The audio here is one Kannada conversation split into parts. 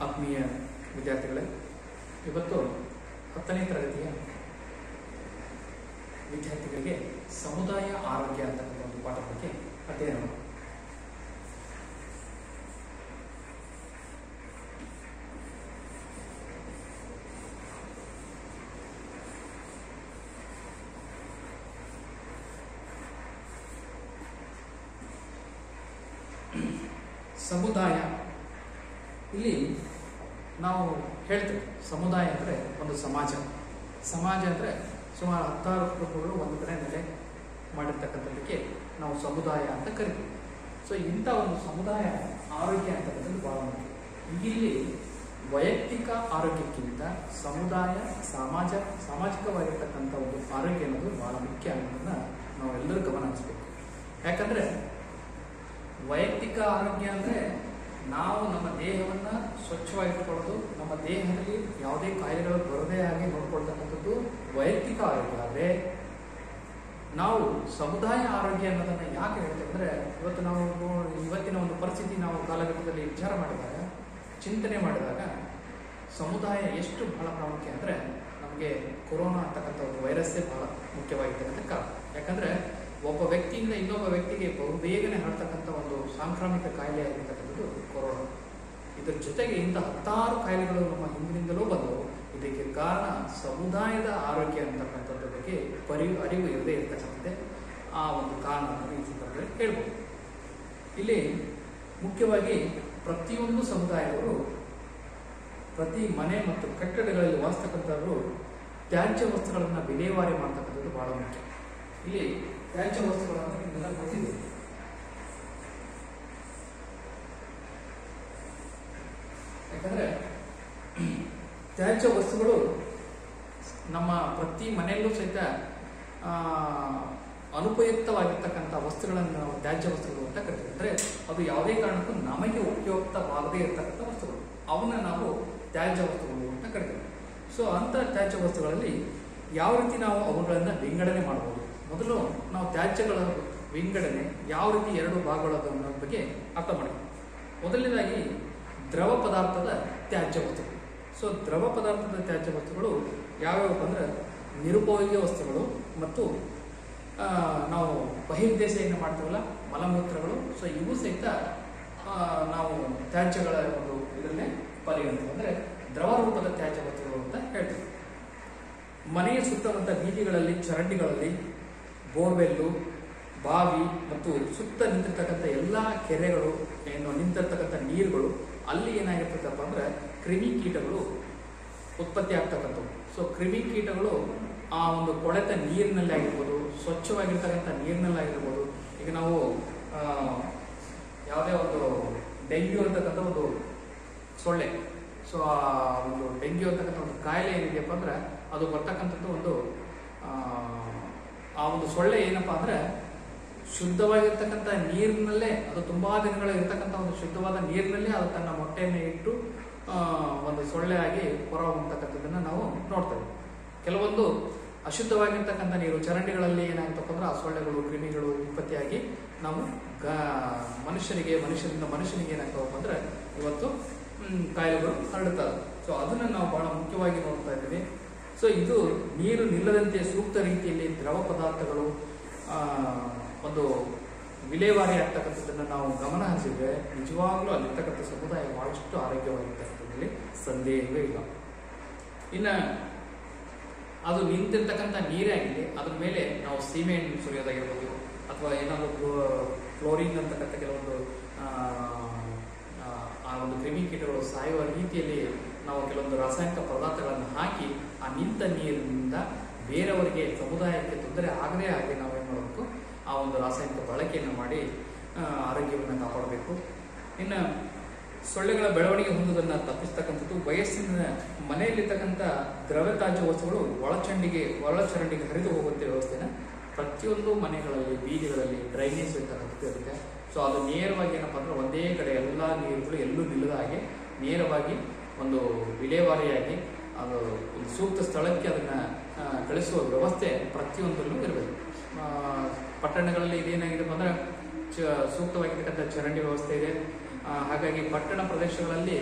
ಆತ್ಮೀಯ ವಿದ್ಯಾರ್ಥಿಗಳೇ, ಇವತ್ತು 10ನೇ ತರಗತಿಯ ವಿದ್ಯಾರ್ಥಿಗಳಿಗೆ ಸಮುದಾಯ ಆರೋಗ್ಯ ಅಂತಕ್ಕಂಥ ಒಂದು ಪಾಠ ಬಗ್ಗೆ ಅಧ್ಯಯನ ಮಾಡೋಣ. ಸಮುದಾಯ, ಇಲ್ಲಿ ನಾವು ಹೇಳ್ತೇವೆ ಸಮುದಾಯ ಅಂದರೆ ಒಂದು ಸಮಾಜ. ಸಮಾಜ ಅಂದರೆ ಸುಮಾರು 16 ಕುಟುಂಬಗಳು ಒಂದು ಕಡೆ ನೆಲೆ ಮಾಡಿರ್ತಕ್ಕಂಥದ್ದಕ್ಕೆ ನಾವು ಸಮುದಾಯ ಅಂತ ಕರಿತೀವಿ. ಸೊ ಇಂಥ ಒಂದು ಸಮುದಾಯ ಆರೋಗ್ಯ ಅಂತಕ್ಕಂಥದ್ದು ಬಹಳ ಮುಖ್ಯ. ಇಲ್ಲಿ ವೈಯಕ್ತಿಕ ಆರೋಗ್ಯಕ್ಕಿಂತ ಸಮುದಾಯ ಸಾಮಾಜಿಕವಾಗಿರ್ತಕ್ಕಂಥ ಒಂದು ಆರೋಗ್ಯ ಅನ್ನೋದು ಬಹಳ ಮುಖ್ಯ ಅನ್ನೋದನ್ನ ನಾವೆಲ್ಲರೂ ಗಮನ ಹರಿಸಬೇಕು. ಯಾಕಂದರೆ ವೈಯಕ್ತಿಕ ಆರೋಗ್ಯ ಅಂದರೆ ನಾವು ನಮ್ಮ ದೇಹವನ್ನು ಸ್ವಚ್ಛವಾಗಿಟ್ಕೊಳ್ಳೋದು, ನಮ್ಮ ದೇಹದಲ್ಲಿ ಯಾವುದೇ ಕಾಯಿಲೆಗಳು ಬರದೇ ಆಗಿ ನೋಡ್ಕೊಳ್ತಕ್ಕಂಥದ್ದು ವೈಯಕ್ತಿಕ ಆರೋಗ್ಯ. ಆದರೆ ನಾವು ಸಮುದಾಯ ಆರೋಗ್ಯ ಅನ್ನೋದನ್ನು ಯಾಕೆ ಹೇಳ್ತೇವೆ ಅಂದರೆ, ಇವತ್ತು ನಾವು ಇವತ್ತಿನ ಒಂದು ಪರಿಸ್ಥಿತಿ ನಾವು ಕಾಲಘಟ್ಟದಲ್ಲಿ ವಿಚಾರ ಮಾಡಿದಾಗ, ಚಿಂತನೆ ಮಾಡಿದಾಗ ಸಮುದಾಯ ಎಷ್ಟು ಬಹಳ ಪ್ರಾಮುಖ್ಯ ಅಂದರೆ, ನಮಗೆ ಕೊರೋನಾ ಅಂತಕ್ಕಂಥ ಒಂದು ವೈರಸ್ಸೇ ಬಹಳ ಮುಖ್ಯವಾಗಿರ್ತಕ್ಕಂಥ ಕಾರಣ. ಯಾಕಂದರೆ ಒಬ್ಬ ವ್ಯಕ್ತಿಯಿಂದ ಇನ್ನೊಬ್ಬ ವ್ಯಕ್ತಿಗೆ ಬಹುಬೇಗನೆ ಹರಡ್ತಕ್ಕಂಥ ಒಂದು ಸಾಂಕ್ರಾಮಿಕ ಕಾಯಿಲೆ ಆಗಿರ್ತಕ್ಕಂಥದ್ದು ಕೊರೋನಾ. ಇದರ ಜೊತೆಗೆ ಇಂಥ 16 ಕಾಯಿಲೆಗಳು ನಮ್ಮ ಹಿಂದಿನಿಂದಲೂ ಬಂದವು. ಇದಕ್ಕೆ ಕಾರಣ ಸಮುದಾಯದ ಆರೋಗ್ಯ ಅಂತಕ್ಕಂಥದ್ರ ಬಗ್ಗೆ ಅರಿವು ಇರದೇ ಇರತಕ್ಕಂಥದ್ದೇ ಆ ಒಂದು ಕಾರಣ ಈ ಸಂದರ್ಭದಲ್ಲಿ ಹೇಳ್ಬೋದು. ಇಲ್ಲಿ ಮುಖ್ಯವಾಗಿ ಪ್ರತಿಯೊಂದು ಸಮುದಾಯದವರು, ಪ್ರತಿ ಮನೆ ಮತ್ತು ಕಟ್ಟಡಗಳಲ್ಲಿ ವಾಸಿಸ್ತಕ್ಕಂಥವರು ತ್ಯಾಜ್ಯ ವಸ್ತುಗಳನ್ನು ವಿಲೇವಾರಿ ಮಾಡ್ತಕ್ಕಂಥದ್ದು ಬಹಳ ಮುಖ್ಯ. ಇಲ್ಲಿ ತ್ಯಾಜ್ಯ ವಸ್ತುಗಳನ್ನು ನಿಮ್ಮೆಲ್ಲ ಗೊತ್ತಿದೆ. ಯಾಕಂದ್ರೆ ತ್ಯಾಜ್ಯ ವಸ್ತುಗಳು ನಮ್ಮ ಪ್ರತಿ ಮನೆಯಲ್ಲೂ ಸಹಿತ ಅನುಪಯುಕ್ತವಾಗಿರ್ತಕ್ಕಂಥ ವಸ್ತುಗಳನ್ನು ನಾವು ತ್ಯಾಜ್ಯ ವಸ್ತುಗಳು ಅಂತ ಕರಿತೀವಿ. ಅಂದರೆ ಅದು ಯಾವುದೇ ಕಾರಣಕ್ಕೂ ನಮಗೆ ಉಪಯುಕ್ತವಾಗದೇ ಇರತಕ್ಕಂಥ ವಸ್ತುಗಳು, ಅವನ್ನ ನಾವು ತ್ಯಾಜ್ಯ ವಸ್ತುಗಳು ಅಂತ ಕರಿತೀವಿ. ಸೊ ಅಂಥ ತ್ಯಾಜ್ಯ ವಸ್ತುಗಳಲ್ಲಿ ಯಾವ ರೀತಿ ನಾವು ಅವುಗಳನ್ನು ವಿಂಗಡಣೆ ಮಾಡ್ಬೋದು. ಮೊದಲು ನಾವು ತ್ಯಾಜ್ಯಗಳ ವಿಂಗಡಣೆ ಯಾವ ರೀತಿ 2 ಭಾಗಗಳದ ಅನ್ನೋದ್ರ ಬಗ್ಗೆ ಅರ್ಥ ಮಾಡಿ. ಮೊದಲನೇದಾಗಿ ದ್ರವ ಪದಾರ್ಥದ ತ್ಯಾಜ್ಯ ವಸ್ತುಗಳು. ಸೊ ದ್ರವ ಪದಾರ್ಥದ ತ್ಯಾಜ್ಯ ವಸ್ತುಗಳು ಯಾವ್ಯಾವ ಅಂದರೆ ನಿರುಪಯೋಗಿ ವಸ್ತುಗಳು ಮತ್ತು ನಾವು ಬಹಿರ್ದೇಶೆಯನ್ನು ಮಾಡ್ತೀವಲ್ಲ, ಮಲಮೂತ್ರಗಳು. ಸೊ ಇವು ಸಹಿತ ನಾವು ತ್ಯಾಜ್ಯಗಳ ಒಂದು ಇದನ್ನೇ ಪರಿಗಣಿಸ್ತೀವಿ, ಅಂದರೆ ದ್ರವ ರೂಪದ ತ್ಯಾಜ್ಯ ವಸ್ತುಗಳು ಅಂತ ಹೇಳ್ತೀವಿ. ಮನೆಯ ಸುತ್ತಮುತ್ತ ಬೀದಿಗಳಲ್ಲಿ, ಚರಂಡಿಗಳಲ್ಲಿ, ಬೋರ್ವೆಲ್ಲು, ಬಾವಿ ಮತ್ತು ಸುತ್ತ ನಿಂತಿರ್ತಕ್ಕಂಥ ಎಲ್ಲ ಕೆರೆಗಳು, ಏನು ನಿಂತಿರ್ತಕ್ಕಂಥ ನೀರುಗಳು, ಅಲ್ಲಿ ಏನಾಗಿರ್ತಕ್ಕಪ್ಪ ಅಂದರೆ ಕ್ರಿಮಿಕೀಟಗಳು ಉತ್ಪತ್ತಿ ಆಗ್ತಕ್ಕಂಥವು. ಸೊ ಕ್ರಿಮಿಕೀಟಗಳು ಆ ಒಂದು ಕೊಳೆತ ನೀರಿನಲ್ಲಿ ಆಗಿರ್ಬೋದು, ಸ್ವಚ್ಛವಾಗಿರ್ತಕ್ಕಂಥ ನೀರಿನಲ್ಲಾಗಿರ್ಬೋದು. ಈಗ ನಾವು ಯಾವುದೇ ಒಂದು ಡೆಂಗ್ಯೂ ಅಂತಕ್ಕಂಥ ಒಂದು ಸೊಳ್ಳೆ, ಸೊ ಆ ಒಂದು ಡೆಂಗ್ಯೂ ಅಂತಕ್ಕಂಥ ಒಂದು ಕಾಯಿಲೆ ಏನಿದೆಯಪ್ಪ ಅಂದರೆ ಅದು ಬರ್ತಕ್ಕಂಥದ್ದು ಒಂದು ಆ ಒಂದು ಸೊಳ್ಳೆ ಏನಪ್ಪ ಅಂದರೆ ಶುದ್ಧವಾಗಿರ್ತಕ್ಕಂಥ ನೀರಿನಲ್ಲೇ, ಅದು ತುಂಬ ದಿನಗಳು ಇರ್ತಕ್ಕಂಥ ಒಂದು ಶುದ್ಧವಾದ ನೀರಿನಲ್ಲೇ ಅದು ತನ್ನ ಮೊಟ್ಟೆಯನ್ನು ಇಟ್ಟು ಒಂದು ಸೊಳ್ಳೆ ಆಗಿ ಹೊರ ಹೋಗ್ತಕ್ಕಂಥದ್ದನ್ನು ನಾವು ನೋಡ್ತೇವೆ. ಕೆಲವೊಂದು ಅಶುದ್ಧವಾಗಿರ್ತಕ್ಕಂಥ ನೀರು, ಚರಂಡಿಗಳಲ್ಲಿ ಏನಾಗ್ತಪ್ಪ ಅಂದ್ರೆ ಆ ಸೊಳ್ಳೆಗಳು, ಕ್ರಿಮಿಗಳು ಉತ್ಪತ್ತಿಯಾಗಿ ನಾವು ಮನುಷ್ಯರಿಂದ ಮನುಷ್ಯನಿಗೆ ಏನಾಗ್ತವಪ್ಪ ಅಂದರೆ ಇವತ್ತು ಕಾಯಿಲೆಗಳು ಹರಡುತ್ತವೆ. ಸೊ ಅದನ್ನು ನಾವು ಬಹಳ ಮುಖ್ಯವಾಗಿ ನೋಡ್ತಾ ಇದ್ದೀವಿ. ಸೊ ಇದು ನೀರು ನಿಲ್ಲದಂತೆ ಸೂಕ್ತ ರೀತಿಯಲ್ಲಿ ದ್ರವ ಪದಾರ್ಥಗಳು ಒಂದು ವಿಲೇವಾರಿ ಆಗ್ತಕ್ಕಂಥದ್ದನ್ನು ನಾವು ಗಮನ ಹರಿಸಿದ್ರೆ ನಿಜವಾಗ್ಲೂ ಅಲ್ಲಿರ್ತಕ್ಕಂಥ ಸಮುದಾಯ ಬಹಳಷ್ಟು ಆರೋಗ್ಯವಾಗಿರ್ತಕ್ಕಂಥದ್ರಲ್ಲಿ ಸಂದೇಹವೇ ಇಲ್ಲ. ಇನ್ನು ಅದು ನಿಂತಿರ್ತಕ್ಕಂಥ ನೀರೇ ಆಗಿದೆ, ಅದ್ರ ಮೇಲೆ ನಾವು ಸೀಮೆಯನ್ನು ಸುರಿಯೋದಾಗಿರ್ಬೋದು, ಅಥವಾ ಏನಾದರೂ ಫ್ಲೋರಿನ್ ಅಂತಕ್ಕಂಥ ಕೆಲವೊಂದು ಆ ಒಂದು ಕ್ರಿಮಿಕೀಟಗಳು ಸಾಯುವ ರೀತಿಯಲ್ಲಿ ನಾವು ಕೆಲವೊಂದು ರಾಸಾಯನಿಕ ಪದಾರ್ಥಗಳನ್ನು ಹಾಕಿ ಆ ನಿಂತ ನೀರಿನಿಂದ ಬೇರೆಯವರಿಗೆ, ಸಮುದಾಯಕ್ಕೆ ತೊಂದರೆ ಆಗದೇ ಹಾಗೆ ನಾವೇನು ಮಾಡಬೇಕು, ಆ ಒಂದು ರಾಸಾಯನಿಕ ಬಳಕೆಯನ್ನು ಮಾಡಿ ಆರೋಗ್ಯವನ್ನು ಕಾಪಾಡಬೇಕು. ಇನ್ನು ಸೊಳ್ಳೆಗಳ ಬೆಳವಣಿಗೆ ಹೊಂದುವುದನ್ನು ತಪ್ಪಿಸ್ತಕ್ಕಂಥದ್ದು ವಯಸ್ಸಿನ ಮನೆಯಲ್ಲಿರ್ತಕ್ಕಂಥ ದ್ರವ ತ್ಯಾಜ್ಯ ವಸ್ತುಗಳು ಒಳಚರಂಡಿಗೆ ಹರಿದು ಹೋಗುವಂಥ ವ್ಯವಸ್ಥೆನ ಪ್ರತಿಯೊಂದು ಮನೆಗಳಲ್ಲಿ, ಬೀದಿಗಳಲ್ಲಿ ಡ್ರೈನೇಜ್ ಇರ್ತಕ್ಕಂಥದ್ದು ಇರುತ್ತೆ. ಸೊ ಅದು ನೇರವಾಗಿ ಏನಪ್ಪ ಅಂದರೆ ಒಂದೇ ಕಡೆ ಎಲ್ಲ ನೀರುಗಳು ಎಲ್ಲೂ ನಿಲ್ಲದ ಹಾಗೆ ನೇರವಾಗಿ ಒಂದು ವಿಲೇವಾರಿಯಾಗಿ ಅದು ಒಂದು ಸೂಕ್ತ ಸ್ಥಳಕ್ಕೆ ಅದನ್ನು ಕಳಿಸುವ ವ್ಯವಸ್ಥೆ ಪ್ರತಿಯೊಂದರಲ್ಲೂ ಇರಬೇಕು. ಪಟ್ಟಣಗಳಲ್ಲಿ ಇದೇನಾಗಿದೆ ಅಂದರೆ ಸೂಕ್ತವಾಗಿರ್ತಕ್ಕಂಥ ಚರಂಡಿ ವ್ಯವಸ್ಥೆ ಇದೆ. ಹಾಗಾಗಿ ಪಟ್ಟಣ ಪ್ರದೇಶಗಳಲ್ಲಿ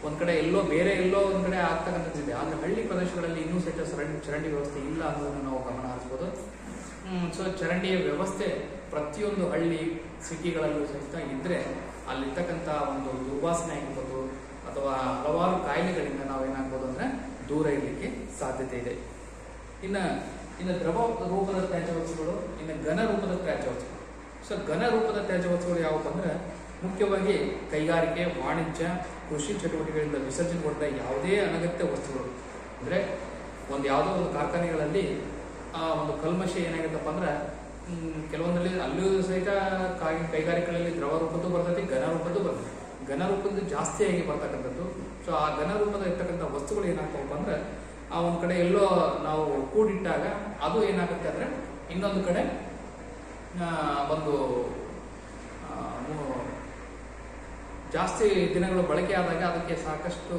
ಒಂದು ಕಡೆ ಎಲ್ಲೋ ಬೇರೆ ಎಲ್ಲೋ ಒಂದು ಕಡೆ ಆಗ್ತಕ್ಕಂಥದ್ದಿದೆ. ಆದರೆ ಹಳ್ಳಿ ಪ್ರದೇಶಗಳಲ್ಲಿ ಇನ್ನೂ ಸಹಿತ ಚರಂಡಿ ವ್ಯವಸ್ಥೆ ಇಲ್ಲ ಅನ್ನೋದನ್ನು ನಾವು ಗಮನ ಹರಿಸ್ಬೋದು. ಸೊ ಚರಂಡಿಯ ವ್ಯವಸ್ಥೆ ಪ್ರತಿಯೊಂದು ಹಳ್ಳಿ ಸಿಟಿಗಳಲ್ಲೂ ಸಹಿತ ಇದ್ದರೆ ಅಲ್ಲಿರ್ತಕ್ಕಂಥ ಒಂದು ದುರ್ವಾಸನೆ ಆಗಿರ್ಬೋದು ಅಥವಾ ಹಲವಾರು ಕಾಯಿಲೆಗಳಿಂದ ನಾವೇನಾಗ್ಬೋದು ಅಂದರೆ ದೂರ ಇರಲಿಕ್ಕೆ ಸಾಧ್ಯತೆ ಇದೆ. ಇನ್ನು ದ್ರವ ರೂಪದ ತ್ಯಾಜ್ಯ ವಸ್ತುಗಳು, ಇನ್ನು ಘನ ರೂಪದ ತ್ಯಾಜ್ಯ ವಸ್ತುಗಳು. ಸೊ ಘನ ರೂಪದ ತ್ಯಾಜ್ಯ ವಸ್ತುಗಳು ಯಾವಪ್ಪ ಅಂದ್ರೆ ಮುಖ್ಯವಾಗಿ ಕೈಗಾರಿಕೆ, ವಾಣಿಜ್ಯ, ಕೃಷಿ ಚಟುವಟಿಕೆಗಳಿಂದ ವಿಸರ್ಜನೆಗೊಂಡ ಯಾವುದೇ ಅನಗತ್ಯ ವಸ್ತುಗಳು. ಅಂದರೆ ಯಾವುದೋ ಒಂದು ಕಾರ್ಖಾನೆಗಳಲ್ಲಿ ಒಂದು ಕಲ್ಮಶ ಏನಾಗುತ್ತಪ್ಪ ಅಂದ್ರೆ ಕೆಲವೊಂದಲ್ಲಿ ಅಲ್ಲೂ ಸಹಿತ ಕೈಗಾರಿಕೆಗಳಲ್ಲಿ ದ್ರವ ರೂಪದ್ದು ಬರ್ತೈತಿ, ಘನ ರೂಪದ್ದು ಬರ್ತೈತಿ. ಘನ ರೂಪದ್ದು ಜಾಸ್ತಿಯಾಗಿ ಬರ್ತಕ್ಕಂಥದ್ದು. ಸೊ ಆ ಘನ ರೂಪದ ಇರ್ತಕ್ಕಂಥ ವಸ್ತುಗಳು ಏನಾಗ್ತವಪ್ಪ ಅಂದ್ರೆ ಒಂದು ಕಡೆ ಎಲ್ಲೋ ನಾವು ಕೂಡಿಟ್ಟಾಗ ಅದು ಏನಾಗುತ್ತೆ ಅಂದ್ರೆ ಇನ್ನೊಂದು ಕಡೆ ಒಂದು ಜಾಸ್ತಿ ದಿನಗಳು ಬಳಕೆ ಆದಾಗ ಅದಕ್ಕೆ ಸಾಕಷ್ಟು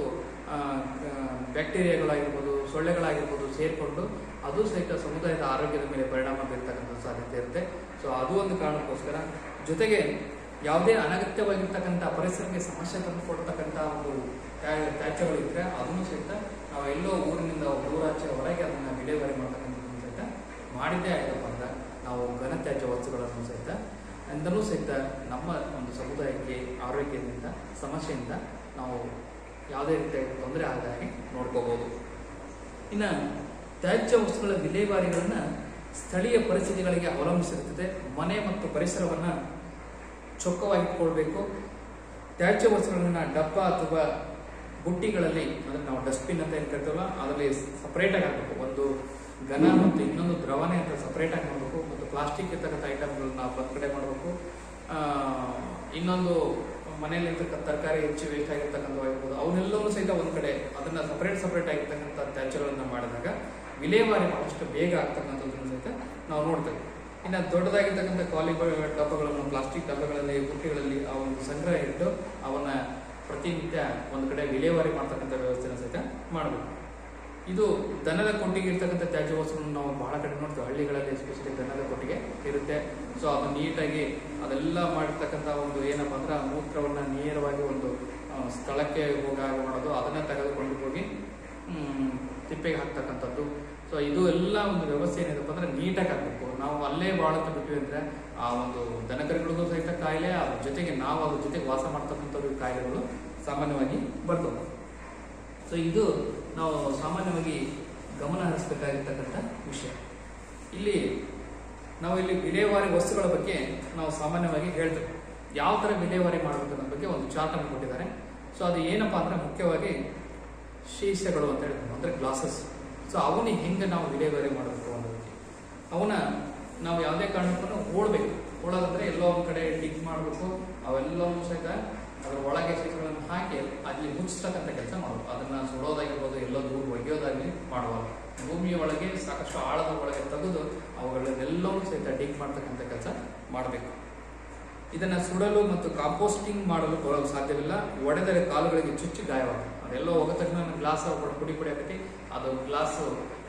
ಬ್ಯಾಕ್ಟೀರಿಯಾಗಳಾಗಿರ್ಬೋದು, ಸೊಳ್ಳೆಗಳಾಗಿರ್ಬೋದು ಸೇರಿಕೊಂಡು ಅದು ಸಹಿತ ಸಮುದಾಯದ ಆರೋಗ್ಯದ ಮೇಲೆ ಪರಿಣಾಮ ಬೀರ್ತಕ್ಕಂಥ ಸಾಧ್ಯತೆ ಇರುತ್ತೆ. ಸೊ ಅದು ಒಂದು ಕಾರಣಕ್ಕೋಸ್ಕರ, ಜೊತೆಗೆ ಯಾವುದೇ ಅನಗತ್ಯವಾಗಿರ್ತಕ್ಕಂಥ ಪರಿಸರಕ್ಕೆ ಸಮಸ್ಯೆ ತಂದು ಕೊಡ್ತಕ್ಕಂಥ ಒಂದು ತ್ಯಾಜ್ಯಗಳು ಇದ್ರೆ ಅದನ್ನು ಸಹಿತ ನಾವು ಎಲ್ಲೋ ಊರಿನಿಂದ ದೂರಾಚೆ ಹೊರಗೆ ಅದನ್ನು ವಿಲೇವಾರಿ ಮಾಡ್ತಕ್ಕಂಥದ್ದನ್ನು ಸಹಿತ ಮಾಡಿದ್ದೇ ಆಯ್ತಪ್ಪ ಅಂದ್ರೆ ನಾವು ಘನ ತ್ಯಾಜ್ಯ ವಸ್ತುಗಳನ್ನು ಸಹಿತ ಎಂದಲೂ ಸಹಿತ ನಮ್ಮ ಒಂದು ಸಮುದಾಯಕ್ಕೆ ಆರೋಗ್ಯದಿಂದ ಸಮಸ್ಯೆಯಿಂದ ನಾವು ಯಾವುದೇ ರೀತಿಯ ತೊಂದರೆ ಆಗದ ಹಾಗೆ ನೋಡ್ಕೋಬಹುದು. ಇನ್ನು ತ್ಯಾಜ್ಯ ವಸ್ತುಗಳ ವಿಲೇವಾರಿಗಳನ್ನ ಸ್ಥಳೀಯ ಪರಿಸ್ಥಿತಿಗಳಿಗೆ ಅವಲಂಬಿಸಿರುತ್ತದೆ. ಮನೆ ಮತ್ತು ಪರಿಸರವನ್ನು ಚೊಕ್ಕವಾಗಿಟ್ಕೊಳ್ಬೇಕು. ತ್ಯಾಜ್ಯ ವಸ್ತುಗಳನ್ನ ಡಬ್ಬ ಅಥವಾ ಬುಟ್ಟಿಗಳಲ್ಲಿ, ಅಂದರೆ ನಾವು ಡಸ್ಟ್ಬಿನ್ ಅಂತ ಏನು ಕರಿತೀವಲ್ಲ ಅದರಲ್ಲಿ ಸಪ್ರೇಟಾಗಿ ಹಾಕಬೇಕು. ಒಂದು ಘನ ಮತ್ತು ಇನ್ನೊಂದು ದ್ರವನೇ ಅಂತ ಸಪ್ರೇಟಾಗಿ ಮಾಡಬೇಕು. ಮತ್ತು ಪ್ಲಾಸ್ಟಿಕ್ ಇರ್ತಕ್ಕಂಥ ಐಟಮ್ಗಳನ್ನ ಒಂದು ಕಡೆ ಮಾಡಬೇಕು. ಇನ್ನೊಂದು ಮನೆಯಲ್ಲಿ ಇರ್ತಕ್ಕಂಥ ತರಕಾರಿ ಹೆಚ್ಚು ವೇಸ್ಟ್ ಆಗಿರ್ತಕ್ಕಂಥವಾಗಿರ್ಬೋದು ಅವನ್ನೆಲ್ಲವೂ ಸಹಿತ ಒಂದು ಕಡೆ ಅದನ್ನು ಸಪ್ರೇಟ್ ಆಗಿರ್ತಕ್ಕಂಥ ತ್ಯಾಜ್ಯಗಳನ್ನು ಮಾಡಿದಾಗ ವಿಲೇವಾರಿ ಬಹಳಷ್ಟು ಬೇಗ ಆಗ್ತಕ್ಕಂಥದ್ದನ್ನು ಸಹಿತ ನಾವು ನೋಡ್ತೇವೆ. ಇನ್ನು ದೊಡ್ಡದಾಗಿರ್ತಕ್ಕಂಥ ಖಾಲಿ ಡಬ್ಬಗಳನ್ನು ಪ್ಲಾಸ್ಟಿಕ್ ಡಬ್ಬಗಳಲ್ಲಿ, ಬುಟ್ಟಿಗಳಲ್ಲಿ ಆ ಒಂದು ಸಂಗ್ರಹ ಇಟ್ಟು ಅವನ್ನ ಪ್ರತಿನಿತ್ಯ ಒಂದು ಕಡೆ ವಿಲೇವಾರಿ ಮಾಡ್ತಕ್ಕಂಥ ವ್ಯವಸ್ಥೆನ ಸಹಿತ ಮಾಡಬೇಕು. ಇದು ದನದ ಕೊಟ್ಟಿಗೆ ಇರ್ತಕ್ಕಂಥ ತ್ಯಾಜ್ಯ ವಸ್ತುಗಳನ್ನು ನಾವು ಬಹಳ ಕಡೆ ನೋಡ್ತೇವೆ. ಹಳ್ಳಿಗಳಲ್ಲಿ ಎಸ್ಪೆಷಲಿ ದನದ ಕೊಟ್ಟಿಗೆ ಇರುತ್ತೆ. ಸೊ ಅದು ನೀಟಾಗಿ ಅದೆಲ್ಲ ಮಾಡಿರ್ತಕ್ಕಂಥ ಒಂದು ಏನಪ್ಪ ಅಂದ್ರೆ ಮೂತ್ರವನ್ನು ನೇರವಾಗಿ ಒಂದು ಸ್ಥಳಕ್ಕೆ ಹೋಗಾಗ ಮಾಡೋದು, ಅದನ್ನ ತೆಗೆದುಕೊಂಡು ಹೋಗಿ ತಿಪ್ಪೆಗೆ ಹಾಕ್ತಕ್ಕಂಥದ್ದು. ಸೊ ಇದು ಎಲ್ಲ ಒಂದು ವ್ಯವಸ್ಥೆ ಏನಿದೆಪ್ಪ ಅಂದ್ರೆ ನೀಟಾಗಿ ಹಾಕಬೇಕು. ನಾವು ಅಲ್ಲೇ ಬಾಳತ್ತು ಬಿಟ್ವಿ ಅಂದ್ರೆ ಆ ಒಂದು ದನಕರುಗಳಿಗೂ ಸಹಿತ ಕಾಯಿಲೆ, ಅದ್ರ ಜೊತೆಗೆ ನಾವು ಅದ್ರ ಜೊತೆಗೆ ವಾಸ ಮಾಡ್ತಕ್ಕಂಥದ್ದು ಕಾಯಿಲೆಗಳು ಸಾಮಾನ್ಯವಾಗಿ ಬರ್ತವೆ. ಸೊ ಇದು ನಾವು ಸಾಮಾನ್ಯವಾಗಿ ಗಮನ ಹರಿಸಬೇಕಾಗಿರ್ತಕ್ಕಂಥ ವಿಷಯ. ನಾವು ಇಲ್ಲಿ ವಿಲೇವಾರಿ ವಸ್ತುಗಳ ಬಗ್ಗೆ ನಾವು ಸಾಮಾನ್ಯವಾಗಿ ಹೇಳ್ತೇವೆ. ಯಾವ ಥರ ವಿಲೇವಾರಿ ಮಾಡಬೇಕು ಅನ್ನೋ ಬಗ್ಗೆ ಒಂದು ಚಾರ್ಟ್ ಅನ್ನು ಕೊಟ್ಟಿದ್ದಾರೆ. ಸೊ ಅದು ಏನಪ್ಪಾ ಅಂದ್ರೆ ಮುಖ್ಯವಾಗಿ ಶೀಶೆಗಳು ಅಂತ ಹೇಳ್ತೀವಿ, ಅಂದ್ರೆ ಗ್ಲಾಸಸ್. ಸೊ ಅವನ್ನ ಹೆಂಗೆ ನಾವು ವಿಲೇವಾರಿ ಮಾಡಬೇಕು ಅನ್ನೋದಕ್ಕೆ ಅವನ್ನ ನಾವು ಯಾವುದೇ ಕಾರಣಕ್ಕೂ ಓಡಬೇಕು. ಓಡೋದಂದ್ರೆ ಎಲ್ಲೋ ಒಂದು ಕಡೆ ಡಿಗ್ ಮಾಡಬೇಕು. ಅವೆಲ್ಲವೂ ಸಹಿತ ಅದರ ಒಳಗೆ ಶೀಶೆಗಳನ್ನು ಹಾಕಿ ಅಲ್ಲಿ ಮುಚ್ಚತಕ್ಕಂಥ ಕೆಲಸ ಮಾಡಬೇಕು. ಅದನ್ನ ಸುಡೋದಾಗಿರ್ಬೋದು, ಎಲ್ಲೋ ದೂರ ಒಗೆಯೋದಾಗಲಿ ಮಾಡುವಾಗ ಭೂಮಿಯ ಒಳಗೆ ಸಾಕಷ್ಟು ಆಳದ ಒಳಗೆ ತೆಗೆದು ಅವುಗಳನ್ನೆಲ್ಲವೂ ಸಹಿತ ಡಿಗ್ ಮಾಡ್ತಕ್ಕಂಥ ಕೆಲಸ ಮಾಡಬೇಕು. ಇದನ್ನ ಸುಡಲು ಮತ್ತು ಕಾಂಪೋಸ್ಟಿಂಗ್ ಮಾಡಲು ಸಾಧ್ಯವಿಲ್ಲ. ಒಡೆದರೆ ಕಾಲುಗಳಿಗೆ ಚುಚ್ಚಿ ಗಾಯವಾಗುತ್ತೆ. ಅದೆಲ್ಲೋ ಹೋದ ತಕ್ಷಣ ಗ್ಲಾಸ್ ಪುಡಿ ಹಾಕಿ ಅದು ಗ್ಲಾಸ್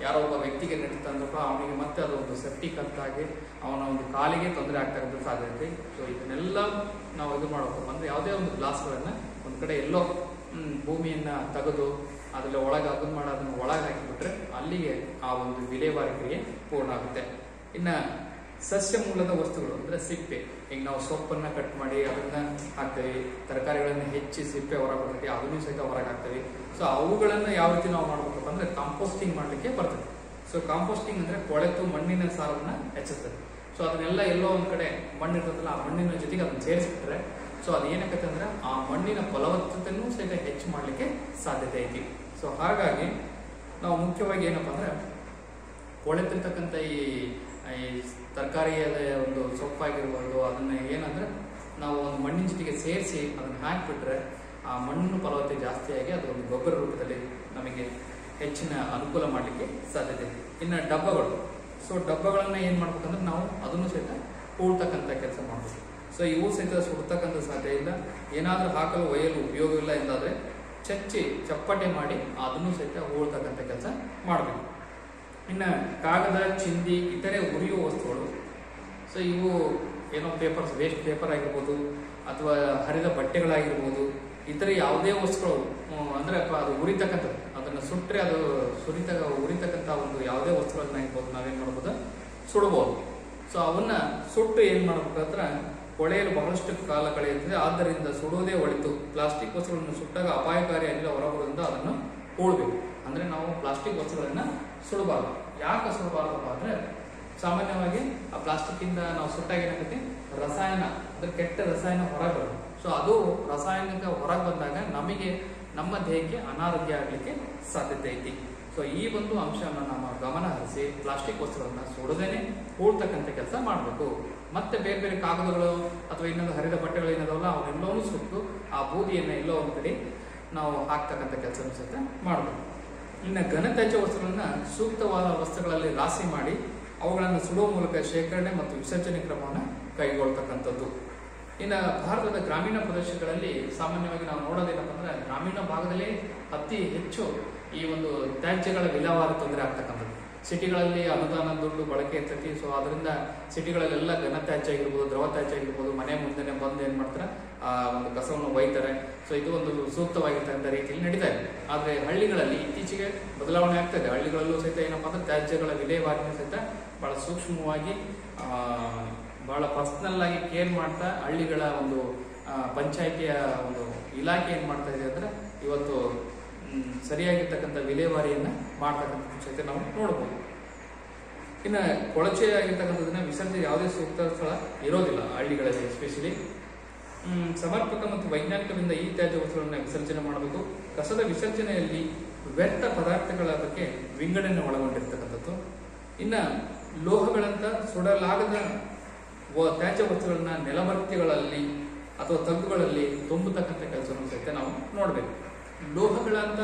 ಯಾರೋ ಒಬ್ಬ ವ್ಯಕ್ತಿಗೆ ನಡೀತಂದ್ರಪ್ಪ ಅವನಿಗೆ ಮತ್ತೆ ಅದು ಒಂದು ಸೆಪ್ಟಿಕ್ ಅಂತಾಗಿ ಅವನ ಒಂದು ಕಾಲಿಗೆ ತೊಂದರೆ ಆಗ್ತಕ್ಕಂಥ ಸಾಧ್ಯತೆ. ಸೊ ಇದನ್ನೆಲ್ಲ ನಾವು ಇದು ಮಾಡಬೇಕು. ಅಂದ್ರೆ ಯಾವುದೇ ಒಂದು ಗ್ಲಾಸ್ಗಳನ್ನ ಒಂದು ಕಡೆ ಎಲ್ಲೋ ಭೂಮಿಯನ್ನ ತೆಗೆದು ಅದರಲ್ಲಿ ಒಳಗೆ ಅದನ್ನ ಮಾಡಿ ಅದನ್ನ ಒಳಗೆ ಹಾಕಿಬಿಟ್ರೆ ಅಲ್ಲಿಗೆ ಆ ಒಂದು ವಿಲೇವಾರಿ ಕ್ರಿಯೆ ಪೂರ್ಣ ಆಗುತ್ತೆ. ಇನ್ನ ಸಸ್ಯ ಮೂಲದ ವಸ್ತುಗಳು ಅಂದ್ರೆ ಸಿಪ್ಪೆ, ಈಗ ನಾವು ಸೊಪ್ಪನ್ನ ಕಟ್ ಮಾಡಿ ಅದನ್ನ ಹಾಕ್ತೇವೆ, ತರಕಾರಿಗಳನ್ನ ಹೆಚ್ಚಿ ಸಿಪ್ಪೆ ಹೊರಗೆ ಬರ್ತೈತಿ, ಅದನ್ನು ಸಹಿತ ಹೊರಗೆ ಹಾಕ್ತೇವೆ. ಸೊ ಅವುಗಳನ್ನ ಯಾವ ರೀತಿ ನಾವು ಮಾಡ್ಬೇಕಪ್ಪ ಅಂದ್ರೆ ಕಾಂಪೋಸ್ಟಿಂಗ್ ಮಾಡ್ಲಿಕ್ಕೆ ಬರ್ತದೆ. ಸೊ ಕಾಂಪೋಸ್ಟಿಂಗ್ ಅಂದ್ರೆ ಕೊಳೆತು ಮಣ್ಣಿನ ಸಾರವನ್ನ ಹೆಚ್ಚಿಸ್ತದೆ. ಸೊ ಅದನ್ನೆಲ್ಲ ಎಲ್ಲೋ ಒಂದ್ ಕಡೆ ಮಣ್ಣು ಇರ್ತದಲ್ಲ, ಆ ಮಣ್ಣಿನ ಜೊತೆಗೆ ಅದನ್ನ ಸೇರಿಸ್ಬಿಟ್ರೆ ಸೊ ಅದೇನಕ್ಕತ್ತೆ ಅಂದ್ರೆ ಆ ಮಣ್ಣಿನ ಫಲವತ್ತತೆನೂ ಸಹಿತ ಹೆಚ್ಚು ಮಾಡ್ಲಿಕ್ಕೆ ಸಾಧ್ಯತೆ ಐತಿ. ಸೊ ಹಾಗಾಗಿ ನಾವು ಮುಖ್ಯವಾಗಿ ಏನಪ್ಪಾ ಅಂದ್ರೆ ಕೊಳೆತಿರ್ತಕ್ಕಂಥ ಈ ತರಕಾರಿಯ ಒಂದು ಸೊಪ್ಪಾಗಿರ್ಬೋದು ಅದನ್ನ ಏನಂದ್ರೆ ನಾವು ಒಂದು ಮಣ್ಣಿನ ಜೊತೆಗೆ ಸೇರಿಸಿ ಅದನ್ನ ಹಾಕಿಬಿಟ್ರೆ ಆ ಮಣ್ಣಿನ ಫಲವತ್ತತೆ ಜಾಸ್ತಿಯಾಗಿ ಅದು ಒಂದು ಗೊಬ್ಬರ ರೂಪದಲ್ಲಿ ನಮಗೆ ಹೆಚ್ಚಿನ ಅನುಕೂಲ ಮಾಡಲಿಕ್ಕೆ ಸಾಧ್ಯತೆ ಇದೆ. ಇನ್ನು ಡಬ್ಬಗಳು, ಸೊ ಡಬ್ಬಗಳನ್ನ ಏನ್ ಮಾಡ್ಬೇಕಂದ್ರೆ ನಾವು ಅದನ್ನು ಸಹಿತ ಕೂಡ್ತಕ್ಕಂಥ ಕೆಲಸ ಮಾಡಬೇಕು. ಸೊ ಇವು ಸಹಿತ ಸುಡ್ತಕ್ಕಂಥ ಸಾಧ್ಯ ಇಲ್ಲ. ಏನಾದ್ರೂ ಹಾಕಲು ಒಯ್ಯಲು ಉಪಯೋಗವಿಲ್ಲ ಎಂದಾದ್ರೆ ಚಪ್ಪಟೆ ಮಾಡಿ ಅದನ್ನು ಸಹಿತ ಹೂಳ್ತಕ್ಕಂಥ ಕೆಲಸ ಮಾಡಬೇಕು. ಇನ್ನು ಕಾಗದ, ಚಿಂದಿ, ಇತರೆ ಉರಿಯುವ ವಸ್ತುಗಳು. ಸೊ ಇವು ಏನೋ ಪೇಪರ್ಸ್, ವೇಸ್ಟ್ ಪೇಪರ್ ಆಗಿರ್ಬೋದು ಅಥವಾ ಹರಿದ ಬಟ್ಟೆಗಳಾಗಿರ್ಬೋದು, ಇತರೆ ಯಾವುದೇ ವಸ್ತುಗಳು ಅಂದ್ರೆ ಅದು ಉರಿತಕ್ಕಂಥದ್ದು, ಅದನ್ನ ಸುಟ್ಟರೆ ಅದು ಉರಿತಕ್ಕಂಥ ಒಂದು ಯಾವುದೇ ವಸ್ತುಗಳನ್ನ ಇರ್ಬೋದು, ನಾವೇನ್ ಮಾಡ್ಬೋದು, ಸುಡಬಹುದು. ಸೊ ಅವನ್ನ ಸುಟ್ಟು ಏನ್ ಮಾಡ್ಬೇಕಂದ್ರೆ ಹೊಳೆಯಲು ಬಹಳಷ್ಟು ಕಾಲ ಕಳೆಯುತ್ತದೆ. ಆದ್ದರಿಂದ ಸುಡುವುದೇ ಒಳಿತು. ಪ್ಲಾಸ್ಟಿಕ್ ವಸ್ತುಗಳನ್ನು ಸುಟ್ಟಾಗ ಅಪಾಯಕಾರಿ ಅನಿಲ ಹೊರಬರುವುದರಿಂದ ಅದನ್ನು ಹೂಳಬೇಕು. ಅಂದ್ರೆ ನಾವು ಪ್ಲಾಸ್ಟಿಕ್ ವಸ್ತುಗಳನ್ನ ಸುಡಬಾರ್ದು. ಯಾಕೆ ಸುಡಬಾರ್ದಪ್ಪ ಅಂದ್ರೆ ಸಾಮಾನ್ಯವಾಗಿ ಆ ಪ್ಲಾಸ್ಟಿಕ್ ಇಂದ ನಾವು ಸುಟ್ಟಾಗ ಏನಾಗುತ್ತೆ, ರಸಾಯನ ಅಂದ್ರೆ ಕೆಟ್ಟ ರಸಾಯನ ಹೊರಗೆ ಬರುತ್ತೆ. ಸೊ ಅದು ರಾಸಾಯನಿಕ ಹೊರಗೆ ಬಂದಾಗ ನಮಗೆ ನಮ್ಮ ದೇಹಕ್ಕೆ ಅನಾರೋಗ್ಯ ಆಗಲಿಕ್ಕೆ ಸಾಧ್ಯತೆ ಐತಿ. ಸೊ ಈ ಒಂದು ಅಂಶವನ್ನು ನಮ್ಮ ಗಮನ ಹರಿಸಿ ಪ್ಲಾಸ್ಟಿಕ್ ವಸ್ತುಗಳನ್ನ ಸುಡದೇನೆ ಹೂಳ್ತಕ್ಕಂಥ ಕೆಲಸ ಮಾಡಬೇಕು. ಮತ್ತೆ ಬೇರೆ ಬೇರೆ ಕಾಗದಗಳು ಅಥವಾ ಇನ್ನೊಂದು ಹರಿದ ಬಟ್ಟೆಗಳು ಏನಾದವಲ್ಲ ಅವನ್ನೆಲ್ಲವೂ ಸುಟ್ಟು ಆ ಬೂದಿಯನ್ನು ಎಲ್ಲೋ ಒಂದು ಕಡೆ ನಾವು ಹಾಕ್ತಕ್ಕಂಥ ಕೆಲಸ ಸಹಿತ ಮಾಡಬೇಕು. ಇನ್ನು ಘನತ್ಯಾಜ್ಯ ವಸ್ತುಗಳನ್ನ ಸೂಕ್ತವಾದ ವಸ್ತುಗಳಲ್ಲಿ ರಾಶಿ ಮಾಡಿ ಅವುಗಳನ್ನು ಸುಡುವ ಮೂಲಕ ಶೇಖರಣೆ ಮತ್ತು ವಿಸರ್ಜನೆ ಕ್ರಮವನ್ನು ಕೈಗೊಳ್ತಕ್ಕಂಥದ್ದು. ಇನ್ನು ಭಾರತದ ಗ್ರಾಮೀಣ ಪ್ರದೇಶಗಳಲ್ಲಿ ಸಾಮಾನ್ಯವಾಗಿ ನಾವು ನೋಡೋದೇನಪ್ಪ ಅಂದ್ರೆ ಗ್ರಾಮೀಣ ಭಾಗದಲ್ಲಿ ಅತಿ ಹೆಚ್ಚು ಈ ಒಂದು ತ್ಯಾಜ್ಯಗಳ ವಿಲೇವಾರಿ ತೊಂದರೆ ಆಗ್ತಕ್ಕಂಥದ್ದು. ಸಿಟಿಗಳಲ್ಲಿ ಅನುದಾನ ದುಡ್ಡು ಬಳಕೆ ಇರ್ತೈತಿ. ಸೊ ಅದರಿಂದ ಸಿಟಿಗಳಲ್ಲೆಲ್ಲ ಘನ ತ್ಯಾಜ್ಯ ಆಗಿರ್ಬೋದು, ದ್ರವ ತ್ಯಾಜ್ಯ ಆಗಿರ್ಬೋದು, ಮನೆ ಮುಂದೆನೆ ಬಂದು ಏನ್ ಮಾಡ್ತಾರೆ ಆ ಒಂದು ಕಸವನ್ನು ಒಯ್ತಾರೆ. ಸೊ ಇದು ಒಂದು ಸೂಕ್ತವಾಗಿರ್ತಕ್ಕಂಥ ರೀತಿಯಲ್ಲಿ ನಡೀತಾ ಇದೆ. ಆದ್ರೆ ಹಳ್ಳಿಗಳಲ್ಲಿ ಇತ್ತೀಚೆಗೆ ಬದಲಾವಣೆ ಆಗ್ತಾ ಇದೆ. ಹಳ್ಳಿಗಳಲ್ಲೂ ಸಹಿತ ಏನಪ್ಪಾ ಅಂದ್ರೆ ತ್ಯಾಜ್ಯಗಳ ವಿಲೇವಾರಿನ ಸಹಿತ ಬಹಳ ಸೂಕ್ಷ್ಮವಾಗಿ ಬಹಳ ಪರ್ಸನಲ್ ಆಗಿ ಕೇರ್ ಮಾಡ್ತಾ ಹಳ್ಳಿಗಳ ಒಂದು ಪಂಚಾಯಿತಿಯ ಒಂದು ಇಲಾಖೆ ಏನ್ ಮಾಡ್ತಾ ಇದೆ ಅಂದ್ರೆ ಇವತ್ತು ಸರಿಯಾಗಿರ್ತಕ್ಕಂಥ ವಿಲೇವಾರಿಯನ್ನ ಮಾಡ್ತಕ್ಕಂಥ ಸಹಿತ ನಾವು ನೋಡಬಹುದು. ಇನ್ನು ಕೊಳಚೆ ಆಗಿರ್ತಕ್ಕಂಥದನ್ನ ವಿಸರ್ಜನೆ ಯಾವುದೇ ಸೂಕ್ತ ಸ್ಥಳ ಇರೋದಿಲ್ಲ ಹಳ್ಳಿಗಳಲ್ಲಿ ಎಸ್ಪೆಷಲಿ. ಸಮರ್ಪಕ ಮತ್ತು ವೈಜ್ಞಾನಿಕದಿಂದ ಈ ತ್ಯಾಜ್ಯ ವಸ್ತುಗಳನ್ನ ವಿಸರ್ಜನೆ ಮಾಡಬೇಕು. ಕಸದ ವಿಸರ್ಜನೆಯಲ್ಲಿ ವ್ಯರ್ಥ ಪದಾರ್ಥಗಳ ಬಗ್ಗೆ ವಿಂಗಡಣೆ ಒಳಗೊಂಡಿರ್ತಕ್ಕಂಥದ್ದು. ಇನ್ನ ಲೋಹಗಳಂತ ಸುಡಲಾಗದ ತ್ಯಾಜ್ಯ ವಸ್ತುಗಳನ್ನ ನೆಲಭರ್ತಿಗಳಲ್ಲಿ ಅಥವಾ ತಗ್ಗುಗಳಲ್ಲಿ ತುಂಬತಕ್ಕಂಥ ಕೆಲಸವನ್ನು ಸಹಿತ ನಾವು ನೋಡ್ಬೇಕು. ಲೋಹಗಳಂತ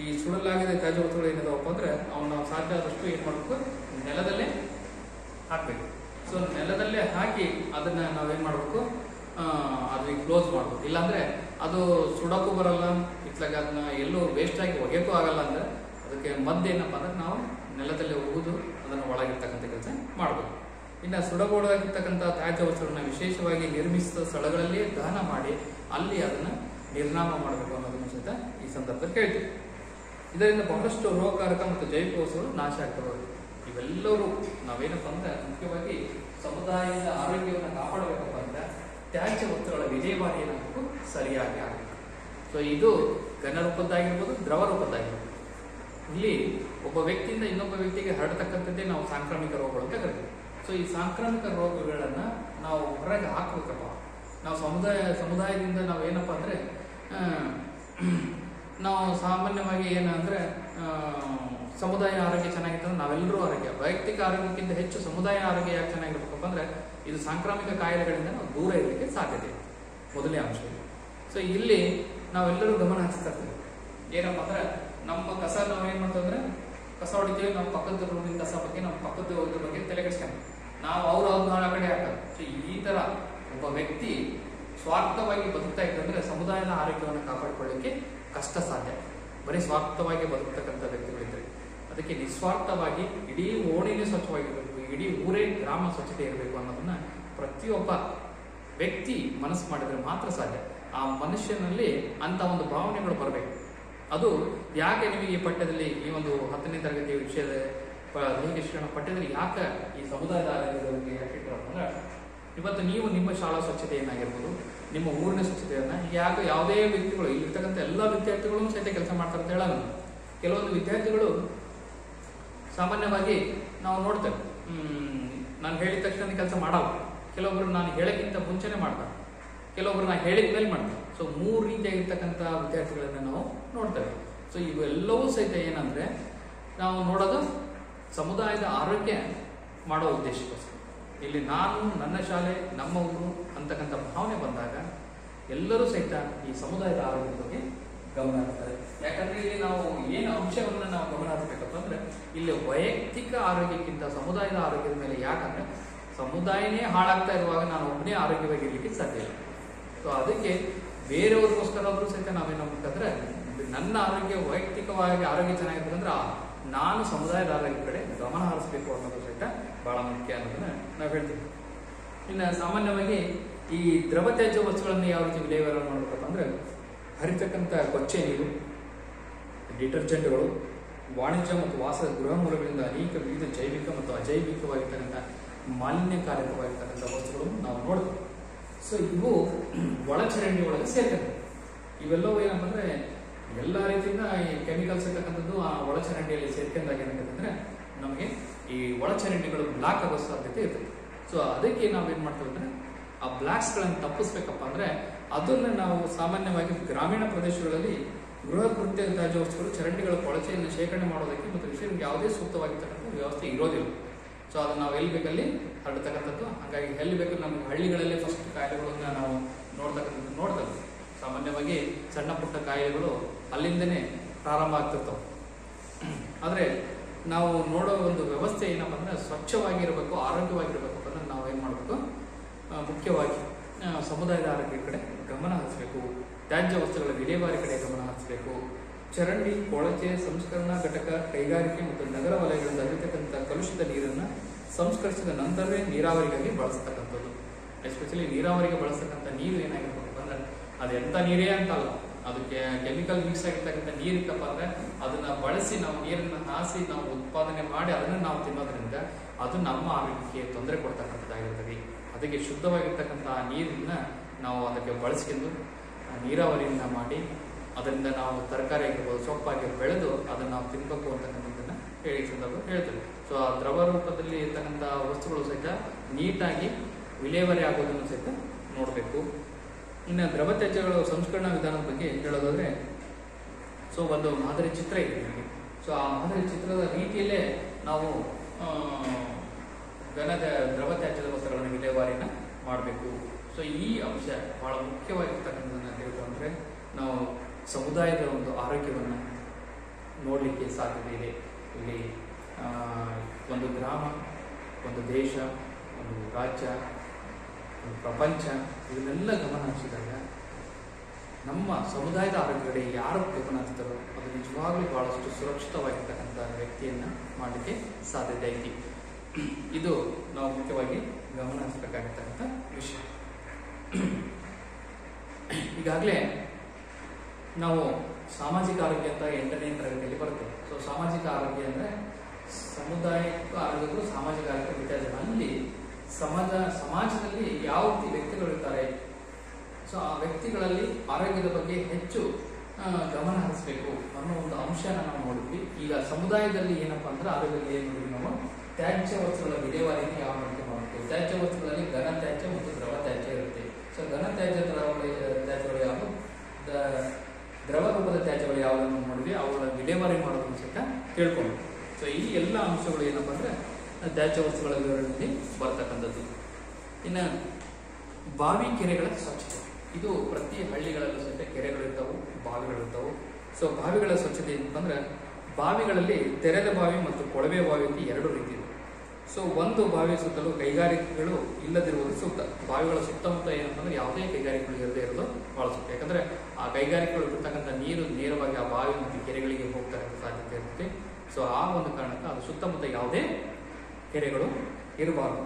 ಈ ಸುಡಲಾಗದ ತ್ಯಾಜ್ಯ ವಸ್ತುಗಳು ಏನಿದಾವಪ್ಪ ಅಂದ್ರೆ ಅವನ್ನ ನಾವು ಸಾಧ್ಯ ಆದಷ್ಟು ಏನ್ ಮಾಡ್ಬೇಕು, ನೆಲದಲ್ಲೇ ಹಾಕ್ಬೇಕು. ಸೊ ನೆಲದಲ್ಲೇ ಹಾಕಿ ಅದನ್ನ ನಾವೇನ್ ಮಾಡ್ಬೇಕು, ಅದನ್ನ ಕ್ಲೋಸ್ ಮಾಡ್ಬೇಕು. ಇಲ್ಲಾಂದ್ರೆ ಅದು ಸುಡಕ್ಕೂ ಬರಲ್ಲ, ಇತ್ಲಾಗ ಅದನ್ನ ಎಲ್ಲೂ ವೇಸ್ಟ್ ಆಗಿ ಒಗೆಯಕ್ಕೂ ಆಗಲ್ಲ. ಅಂದ್ರೆ ಅದಕ್ಕೆ ಮದ್ದೇನಪ್ಪ ಅಂದ್ರೆ ನಾವು ನೆಲದಲ್ಲೇ ಹೋಗುದು, ಅದನ್ನ ಒಳಗಿರ್ತಕ್ಕಂಥ ಕೆಲಸ ಮಾಡ್ಬೇಕು. ಇನ್ನು ಸುಡಬಹುದಾಗಿರ್ತಕ್ಕಂಥ ತ್ಯಾಜ್ಯ ವಸ್ತುಗಳನ್ನ ವಿಶೇಷವಾಗಿ ನಿರ್ಮಿಸಿದ ಸ್ಥಳಗಳಲ್ಲಿ ದಹನ ಮಾಡಿ ಅಲ್ಲಿ ಅದನ್ನ ನಿರ್ನಾಮ ಮಾಡಬೇಕು ಅನ್ನೋದನ್ನು ಸಹಿತ ಈ ಸಂದರ್ಭದಲ್ಲಿ ಕೇಳ್ತೀವಿ. ಇದರಿಂದ ಬಹಳಷ್ಟು ರೋಗಕಾರಕ ಮತ್ತು ಜೈವಿಕ ವಸ್ತುಗಳು ನಾಶ ಆಗ್ತವೆ. ಇವೆಲ್ಲರೂ ನಾವೇನಪ್ಪ ಅಂದ್ರೆ ಮುಖ್ಯವಾಗಿ ಸಮುದಾಯದ ಆರೋಗ್ಯವನ್ನು ಕಾಪಾಡಬೇಕಪ್ಪ ಅಂದ್ರೆ ತ್ಯಾಜ್ಯ ವಸ್ತುಗಳ ವಿಲೇವಾರಿ ಏನಾಗಬೇಕು, ಸರಿಯಾಗಿ ಆಗಬೇಕು. ಸೊ ಇದು ಘನ ರೂಪದ್ದಾಗಿರ್ಬೋದು, ದ್ರವ ರೂಪದ್ದಾಗಿರ್ಬೋದು. ಇಲ್ಲಿ ಒಬ್ಬ ವ್ಯಕ್ತಿಯಿಂದ ಇನ್ನೊಬ್ಬ ವ್ಯಕ್ತಿಗೆ ಹರಡತಕ್ಕಂಥದ್ದೇ ನಾವು ಸಾಂಕ್ರಾಮಿಕ ರೋಗಗಳು ಅಂತ ಕರಿತೀವಿ. ಸೊ ಈ ಸಾಂಕ್ರಾಮಿಕ ರೋಗಗಳನ್ನ ನಾವು ಹೊರಗೆ ಹಾಕಬೇಕಪ್ಪ. ನಾವು ಸಮುದಾಯದಿಂದ ನಾವು ಏನಪ್ಪಾ ಅಂದ್ರೆ ನಾವು ಸಾಮಾನ್ಯವಾಗಿ ಏನಂದ್ರೆ ಸಮುದಾಯ ಆರೋಗ್ಯ ಚೆನ್ನಾಗಿರ್ತಂದ್ರೆ ನಾವೆಲ್ಲರೂ ಆರೋಗ್ಯ, ವೈಯಕ್ತಿಕ ಆರೋಗ್ಯಕ್ಕಿಂತ ಹೆಚ್ಚು ಸಮುದಾಯ ಆರೋಗ್ಯ ಯಾಕೆ ಚೆನ್ನಾಗಿರ್ಬೇಕಪ್ಪ ಅಂದ್ರೆ ಇದು ಸಾಂಕ್ರಾಮಿಕ ಕಾಯಿಲೆಗಳಿಂದ ನಾವು ದೂರ ಇರಲಿಕ್ಕೆ ಸಾಧ್ಯತೆ ಇದೆ, ಮೊದಲನೇ ಅಂಶ. ಸೊ ಇಲ್ಲಿ ನಾವೆಲ್ಲರೂ ಗಮನ ಹರಿಸ್ತಾ ಇರ್ತೀವಿ. ಏನಪ್ಪಾ ಅಂದ್ರೆ ನಮ್ಮ ಕಸ ನಾವು ಏನ್ ಮಾಡ್ತಂದ್ರೆ ಕಸ ಹೊಡಿತೀವಿ, ನಾವು ಪಕ್ಕದ ರೂಮಿನ ಕಸ ಬಗ್ಗೆ ನಮ್ಮ ಪಕ್ಕದ ಇದ್ರ ಬಗ್ಗೆ ತಲೆ ಕೆಡಿಸ್ಕೊಂಡು ನಾವು ಅವ್ರ ಆ ಕಡೆ ಹಾಕೋದು. ಸೊ ಈ ತರ ಒಬ್ಬ ವ್ಯಕ್ತಿ ಸ್ವಾರ್ಥವಾಗಿ ಬದುಕ್ತಾ ಇತ್ತಂದ್ರೆ ಸಮುದಾಯದ ಆರೋಗ್ಯವನ್ನು ಕಾಪಾಡಿಕೊಳ್ಳಿಕ್ಕೆ ಕಷ್ಟ ಸಾಧ್ಯ. ಬರೀ ಸ್ವಾರ್ಥವಾಗಿ ಬದುಕ್ತಕ್ಕಂಥ ವ್ಯಕ್ತಿಗಳಿದ್ರೆ ಅದಕ್ಕೆ ನಿಸ್ವಾರ್ಥವಾಗಿ ಇಡೀ ಓಣಿನೇ ಸ್ವಚ್ಛವಾಗಿರಬೇಕು, ಇಡೀ ಊರೇ ಗ್ರಾಮ ಸ್ವಚ್ಛತೆ ಇರಬೇಕು ಅನ್ನೋದನ್ನ ಪ್ರತಿಯೊಬ್ಬ ವ್ಯಕ್ತಿ ಮನಸ್ಸು ಮಾಡಿದ್ರೆ ಮಾತ್ರ ಸಾಧ್ಯ. ಆ ಮನುಷ್ಯನಲ್ಲಿ ಅಂತ ಒಂದು ಭಾವನೆಗಳು ಬರಬೇಕು. ಅದು ಯಾಕೆ ನಿಮಗೆ ಈ ಪಠ್ಯದಲ್ಲಿ ಈ ಒಂದು 10ನೇ ತರಗತಿಯ ವಿಷಯದ ದೈಹಿಕ ಶಿಕ್ಷಣ ಪಠ್ಯದಲ್ಲಿ ಯಾಕೆ ಈ ಸಮುದಾಯದ ಆರೋಗ್ಯದ ಬಗ್ಗೆ ಯಾಕೆ ಇಟ್ಟಿರೋದಂದ್ರೆ ಇವತ್ತು ನೀವು ನಿಮ್ಮ ಶಾಲಾ ಸ್ವಚ್ಛತೆ ಏನಾಗಿರ್ಬೋದು, ನಿಮ್ಮ ಊರಿನ ಸ್ವಚ್ಛತೆಯನ್ನ ಯಾಕೆ ಯಾವುದೇ ವ್ಯಕ್ತಿಗಳು ಇಲ್ಲಿರ್ತಕ್ಕಂಥ ಎಲ್ಲ ವಿದ್ಯಾರ್ಥಿಗಳು ಸಹಿತ ಕೆಲಸ ಮಾಡ್ತಾರೆ ಅಂತ ಹೇಳೋಣ. ಕೆಲವೊಂದು ವಿದ್ಯಾರ್ಥಿಗಳು ಸಾಮಾನ್ಯವಾಗಿ ನಾವು ನೋಡ್ತೇವೆ, ನಾನು ಹೇಳಿದ ತಕ್ಷಣ ಕೆಲಸ ಮಾಡಲ್ಲ. ಕೆಲವೊಬ್ರು ನಾನು ಹೇಳಕ್ಕಿಂತ ಮುಂಚೆನೆ ಮಾಡ್ತಾರೆ, ಕೆಲವೊಬ್ರು ನಾನು ಹೇಳಿದ ಮೇಲೆ ಮಾಡ್ತಾರೆ. ಸೊ 3 ರೀತಿಯಾಗಿರ್ತಕ್ಕಂಥ ವಿದ್ಯಾರ್ಥಿಗಳನ್ನ ನಾವು ನೋಡ್ತೇವೆ. ಸೊ ಇವೆಲ್ಲವೂ ಸಹಿತ ಏನಂದ್ರೆ ನಾವು ನೋಡೋದು ಸಮುದಾಯದ ಆರೋಗ್ಯ ಮಾಡೋ ಉದ್ದೇಶಕ್ಕೋಸ್ಕರ. ಇಲ್ಲಿ ನಾನು, ನನ್ನ ಶಾಲೆ, ನಮ್ಮ ಊರು ಅಂತಕ್ಕಂಥ ಭಾವನೆ ಬಂದಾಗ ಎಲ್ಲರೂ ಸಹಿತ ಈ ಸಮುದಾಯದ ಆರೋಗ್ಯದ ಬಗ್ಗೆ ಗಮನ ಹರಿಸ್ತಾರೆ. ಯಾಕಂದ್ರೆ ಇಲ್ಲಿ ನಾವು ಏನು ಅಂಶವನ್ನ ನಾವು ಗಮನ ಹರಿಸಬೇಕಪ್ಪ ಅಂದ್ರೆ ಇಲ್ಲಿ ವೈಯಕ್ತಿಕ ಆರೋಗ್ಯಕ್ಕಿಂತ ಸಮುದಾಯದ ಆರೋಗ್ಯದ ಮೇಲೆ. ಯಾಕಂದ್ರೆ ಸಮುದಾಯನೇ ಹಾಳಾಗ್ತಾ ಇರುವಾಗ ನಾನು ಒಬ್ಬನೇ ಆರೋಗ್ಯವಾಗಿರ್ಲಿಕ್ಕೆ ಸಾಧ್ಯ ಇಲ್ಲ. ಸೊ ಅದಕ್ಕೆ ಬೇರೆಯವ್ರಿಗೋಸ್ಕರ ಆದ್ರೂ ಸಹಿತ ನಾವೇನು ಮಾಡ್ಬೇಕಂದ್ರೆ ನನ್ನ ಆರೋಗ್ಯ ವೈಯಕ್ತಿಕವಾಗಿ ಆರೋಗ್ಯ ಚೆನ್ನಾಗಿರ್ಬೇಕಂದ್ರೆ ನಾನು ಸಮುದಾಯದ ಆರೋಗ್ಯ ಕಡೆ ಗಮನ ಹರಿಸಬೇಕು ಅನ್ನೋದು ಸಹಿತ ಬಹಳ ಮುಖ್ಯ ಅನ್ನೋದನ್ನ ನಾವು ಹೇಳ್ತೀವಿ. ಇನ್ನು ಸಾಮಾನ್ಯವಾಗಿ ಈ ದ್ರವ ತ್ಯಾಜ್ಯ ವಸ್ತುಗಳನ್ನು ಯಾವ ರೀತಿ ವಿಲೇವಾರಿ ಮಾಡಬೇಕಪ್ಪ ಅಂದರೆ ಹರಿತಕ್ಕಂಥ ಕೊಚ್ಚೆ ನೀರು, ಡಿಟರ್ಜೆಂಟ್ಗಳು, ವಾಣಿಜ್ಯ ಮತ್ತು ವಾಸ ಗೃಹ ಮೂಲಗಳಿಂದ ಅನೇಕ ವಿವಿಧ ಜೈವಿಕ ಮತ್ತು ಅಜೈವಿಕವಾಗಿರ್ತಕ್ಕಂಥ ಮಾಲಿನ್ಯಕಾರಕವಾಗಿರ್ತಕ್ಕಂಥ ವಸ್ತುಗಳನ್ನು ನಾವು ನೋಡ್ತೀವಿ. ಸೊ ಇವು ಒಳಚರಂಡಿ ಒಳಗೆ ಸೇರ್ತವೆ. ಇವೆಲ್ಲವೂ ಏನಪ್ಪ ಅಂದರೆ ಎಲ್ಲ ರೀತಿಯಿಂದ ಈ ಕೆಮಿಕಲ್ಸ್ ಇರ್ತಕ್ಕಂಥದ್ದು ಆ ಒಳಚರಂಡಿಯಲ್ಲಿ ಸೇರ್ಕೊಂಡಾಗ ಏನಾಗುತ್ತೆ ನಮಗೆ ಈ ಒಳಚರಂಡಿಗಳು ಬ್ಲಾಕ್ ಆಗೋ ಸಾಧ್ಯತೆ ಇರ್ತದೆ. ಸೊ ಅದಕ್ಕೆ ನಾವೇನು ಮಾಡ್ತೀವಿ ಅಂದರೆ ಆ ಬ್ಲಾಕ್ಸ್ಗಳನ್ನು ತಪ್ಪಿಸ್ಬೇಕಪ್ಪ ಅಂದರೆ ಅದನ್ನು ನಾವು ಸಾಮಾನ್ಯವಾಗಿ ಗ್ರಾಮೀಣ ಪ್ರದೇಶಗಳಲ್ಲಿ ಗೃಹ ಕೃತ್ಯ ತ್ಯಾಜ್ಯ ವಸ್ತುಗಳು ಚರಂಡಿಗಳ ಕೊಳಚೆಯನ್ನು ಶೇಖರಣೆ ಮಾಡೋದಕ್ಕೆ ಮತ್ತು ವಿಷಯಕ್ಕೆ ಯಾವುದೇ ಸೂಕ್ತವಾಗಿರ್ತಕ್ಕಂಥ ವ್ಯವಸ್ಥೆ ಇರೋದಿಲ್ಲ. ಸೊ ಅದನ್ನು ನಾವು ಎಲ್ಲಿ ಬೇಕಲ್ಲಿ ಹರಡ್ತಕ್ಕಂಥದ್ದು. ಹಾಗಾಗಿ ಎಲ್ಲಿ ಬೇಕಲ್ಲಿ ನಮಗೆ ಹಳ್ಳಿಗಳಲ್ಲೇ ಫಸ್ಟ್ ಕಾಯಿಲೆಗಳನ್ನ ನಾವು ನೋಡ್ತೇವೆ. ಸಾಮಾನ್ಯವಾಗಿ ಸಣ್ಣ ಪುಟ್ಟ ಕಾಯಿಲೆಗಳು ಅಲ್ಲಿಂದನೇ ಪ್ರಾರಂಭ ಆಗ್ತಿರ್ತವೆ. ಆದರೆ ನಾವು ನೋಡೋ ಒಂದು ವ್ಯವಸ್ಥೆ ಏನಪ್ಪ ಅಂದರೆ ಸ್ವಚ್ಛವಾಗಿರಬೇಕು, ಆರೋಗ್ಯವಾಗಿರಬೇಕು ಅಂದರೆ ನಾವು ಏನು ಮಾಡಬೇಕು, ಮುಖ್ಯವಾಗಿ ಸಮುದಾಯದ ಆರೋಗ್ಯದ ಕಡೆ ಗಮನ ಹರಿಸಬೇಕು, ತ್ಯಾಜ್ಯ ವಸ್ತುಗಳ ವಿಲೇವಾರಿ ಕಡೆ ಗಮನ ಹರಿಸಬೇಕು. ಚರಂಡಿ, ಕೊಳಚೆ ಸಂಸ್ಕರಣಾ ಘಟಕ, ಕೈಗಾರಿಕೆ ಮತ್ತು ನಗರ ವಲಯಗಳಿಂದ ಹರಿತಕ್ಕಂಥ ಕಲುಷಿತ ನೀರನ್ನು ಸಂಸ್ಕರಿಸಿದ ನಂತರವೇ ನೀರಾವರಿಗಾಗಿ ಬಳಸ್ತಕ್ಕಂಥದ್ದು. ಎಸ್ಪೆಷಲಿ ನೀರಾವರಿಗೆ ಬಳಸ್ತಕ್ಕಂಥ ನೀರು ಏನಾಗಿರ್ಬೇಕು ಅಂದರೆ ಅದು ಎಂಥ ನೀರೇ ಅಂತಲ್ಲ, ಅದಕ್ಕೆ ಕೆಮಿಕಲ್ ಮಿಕ್ಸ್ ಆಗಿರ್ತಕ್ಕಂಥ ನೀರು ಇತ್ತಪ್ಪ ಅಂದರೆ ಅದನ್ನ ಬಳಸಿ ನಾವು ನೀರನ್ನು ಹಾಸಿ ನಾವು ಉತ್ಪಾದನೆ ಮಾಡಿ ಅದನ್ನು ನಾವು ತಿನ್ನೋದ್ರಿಂದ ಅದು ನಮ್ಮ ಆರೋಗ್ಯಕ್ಕೆ ತೊಂದರೆ ಕೊಡ್ತಕ್ಕಂಥದ್ದಾಗಿರ್ತದೆ. ಅದಕ್ಕೆ ಶುದ್ಧವಾಗಿರ್ತಕ್ಕಂಥ ನೀರನ್ನ ನಾವು ಅದಕ್ಕೆ ಬಳಸ್ಕೊಂಡು ನೀರಾವರಿಯಿಂದ ಮಾಡಿ ಅದರಿಂದ ನಾವು ತರಕಾರಿ ಆಗಿರ್ಬೋದು, ಸೊಪ್ಪಾಗಿ ಬೆಳೆದು ಅದನ್ನು ನಾವು ತಿನ್ಬೇಕು ಅಂತಕ್ಕಂಥದ್ದನ್ನು ಹೇಳ್ತೇವೆ. ಸೊ ಆ ದ್ರವ ರೂಪದಲ್ಲಿ ಇರ್ತಕ್ಕಂಥ ವಸ್ತುಗಳು ಸಹಿತ ನೀಟಾಗಿ ವಿಲೇವಾರಿ ಆಗೋದನ್ನು ಸಹಿತ ನೋಡಬೇಕು. ಇನ್ನು ದ್ರವ ತ್ಯಾಜ್ಯಗಳ ಸಂಸ್ಕರಣಾ ವಿಧಾನದ ಬಗ್ಗೆ ಹೇಳೋದಾದ್ರೆ, ಸೊ ಒಂದು ಮಾದರಿ ಚಿತ್ರ ಇದೆ ನಮಗೆ. ಸೊ ಆ ಮಾದರಿ ಚಿತ್ರದ ರೀತಿಯಲ್ಲೇ ನಾವು ದ್ರವ ತ್ಯಾಜ್ಯದ ವಸ್ತುಗಳನ್ನು ವಿಲೇವಾರಿನ ಮಾಡಬೇಕು. ಸೊ ಈ ಅಂಶ ಬಹಳ ಮುಖ್ಯವಾಗಿರ್ತಕ್ಕಂಥದ್ದನ್ನು ತಿಳ್ಕೊಂಡ್ರೆ ನಾವು ಸಮುದಾಯದ ಒಂದು ಆರೋಗ್ಯವನ್ನು ನೋಡಲಿಕ್ಕೆ ಸಾಧ್ಯತೆ ಇದೆ. ಇಲ್ಲಿ ಒಂದು ಗ್ರಾಮ, ಒಂದು ದೇಶ, ಒಂದು ರಾಜ್ಯ, ಒಂದು ಪ್ರಪಂಚ ಇದನ್ನೆಲ್ಲ ಗಮನ ಹರಿಸಿದಾಗ ನಮ್ಮ ಸಮುದಾಯದ ಆರೋಗ್ಯ ಯಾರು ಗಮನ ಹರಿಸ್ತಾರೋ ಅದು ನಿಜವಾಗ್ಲೂ ಬಹಳಷ್ಟು ಸುರಕ್ಷಿತವಾಗಿರ್ತಕ್ಕಂಥ ವ್ಯಕ್ತಿಯನ್ನು ಮಾಡಲಿಕ್ಕೆ ಸಾಧ್ಯತೆ ಐತಿ. ಇದು ನಾವು ಮುಖ್ಯವಾಗಿ ಗಮನ ಹರಿಸಬೇಕಾಗಿರ್ತಕ್ಕಂಥ ವಿಷಯ. ಈಗಾಗಲೇ ನಾವು ಸಾಮಾಜಿಕ ಆರೋಗ್ಯ ಅಂತ 8ನೇ ತರಗತಿಯಲ್ಲಿ ಬರುತ್ತೆ. ಸೊ ಸಾಮಾಜಿಕ ಆರೋಗ್ಯ ಅಂದರೆ ಸಮುದಾಯಿಕ ಆರೋಗ್ಯಗಳು ಸಾಮಾಜಿಕ ಆರೋಗ್ಯ ವ್ಯತ್ಯಾಸ. ಅಲ್ಲಿ ಸಮಾಜದಲ್ಲಿ ಯಾವ ರೀತಿ ವ್ಯಕ್ತಿಗಳು ಇರ್ತಾರೆ, ಸೊ ಆ ವ್ಯಕ್ತಿಗಳಲ್ಲಿ ಆರೋಗ್ಯದ ಬಗ್ಗೆ ಹೆಚ್ಚು ಗಮನ ಹರಿಸಬೇಕು ಅನ್ನೋ ಒಂದು ಅಂಶನ ನಾವು ನೋಡಿದ್ವಿ. ಈಗ ಸಮುದಾಯದಲ್ಲಿ ಏನಪ್ಪಾ ಅಂದ್ರೆ ಆರೋಗ್ಯದಲ್ಲಿ ಏನು ನೋಡಿದ್ವಿ ನಾವು, ತ್ಯಾಜ್ಯ ವಸ್ತುಗಳ ವಿಲೇವಾರಿಯನ್ನು ಯಾವ ರೀತಿ ಮಾಡಬೇಕು. ತ್ಯಾಜ್ಯ ವಸ್ತುಗಳಲ್ಲಿ ಘನ ತ್ಯಾಜ್ಯ ಮತ್ತು ದ್ರವ ತ್ಯಾಜ್ಯ ಇರುತ್ತೆ. ಸೊ ಘನ ತ್ಯಾಜ್ಯ ತ್ಯಾಜ್ಯಗಳು ಯಾವುದು, ದ್ರವ ರೂಪದ ತ್ಯಾಜ್ಯಗಳು ಯಾವುದನ್ನು ನೋಡಿದ್ವಿ, ಅವುಗಳ ವಿಲೇವಾರಿ ಮಾಡೋದನ್ನು ಸಹಿತ ತಿಳ್ಕೊಂಡು. ಸೊ ಈ ಎಲ್ಲ ಅಂಶಗಳು ಏನಪ್ಪ ಅಂದ್ರೆ ತ್ಯಾಜ್ಯ ವಸ್ತುಗಳ ವಿವರಣೆಯಲ್ಲಿ ಬರ್ತಕ್ಕಂಥದ್ದು. ಇನ್ನು ಬಾವಿ ಕೆರೆಗಳ ಸ್ವಚ್ಛತೆ, ಇದು ಪ್ರತಿ ಹಳ್ಳಿಗಳಲ್ಲೂ ಸಹಿತ ಕೆರೆಗಳಿರ್ತಾವು, ಬಾವಿಗಳಿರ್ತಾವು. ಸೊ ಬಾವಿಗಳ ಸ್ವಚ್ಛತೆ ಅಂತಂದ್ರೆ ಬಾವಿಗಳಲ್ಲಿ ತೆರೆದ ಬಾವಿ ಮತ್ತು ಕೊಳವೆ ಬಾವಿ ಅಂತ 2 ರೀತಿ ಇದೆ. ಸೊ ಒಂದು ಬಾವಿ ಸುತ್ತಲೂ ಕೈಗಾರಿಕೆಗಳು ಇಲ್ಲದಿರುವುದು ಸೂಕ್ತ. ಬಾವಿಗಳ ಸುತ್ತಮುತ್ತ ಏನಪ್ಪ ಅಂದ್ರೆ ಯಾವುದೇ ಕೈಗಾರಿಕೆಗಳು ಇರದೇ ಇರೋದು ಬಹಳ ಸೂಕ್ತ. ಯಾಕಂದ್ರೆ ಆ ಕೈಗಾರಿಕೆಗಳು ಬಿಡ್ತಕ್ಕಂಥ ನೀರು ನೇರವಾಗಿ ಆ ಬಾವಿ ಮತ್ತು ಕೆರೆಗಳಿಗೆ ಹೋಗ್ತಕ್ಕಂಥ ಸಾಧ್ಯತೆ ಇರುತ್ತೆ. ಸೊ ಆ ಒಂದು ಕಾರಣಕ್ಕೆ ಅದು ಸುತ್ತಮುತ್ತ ಯಾವುದೇ ಕೆರೆಗಳು ಇರಬಾರದು.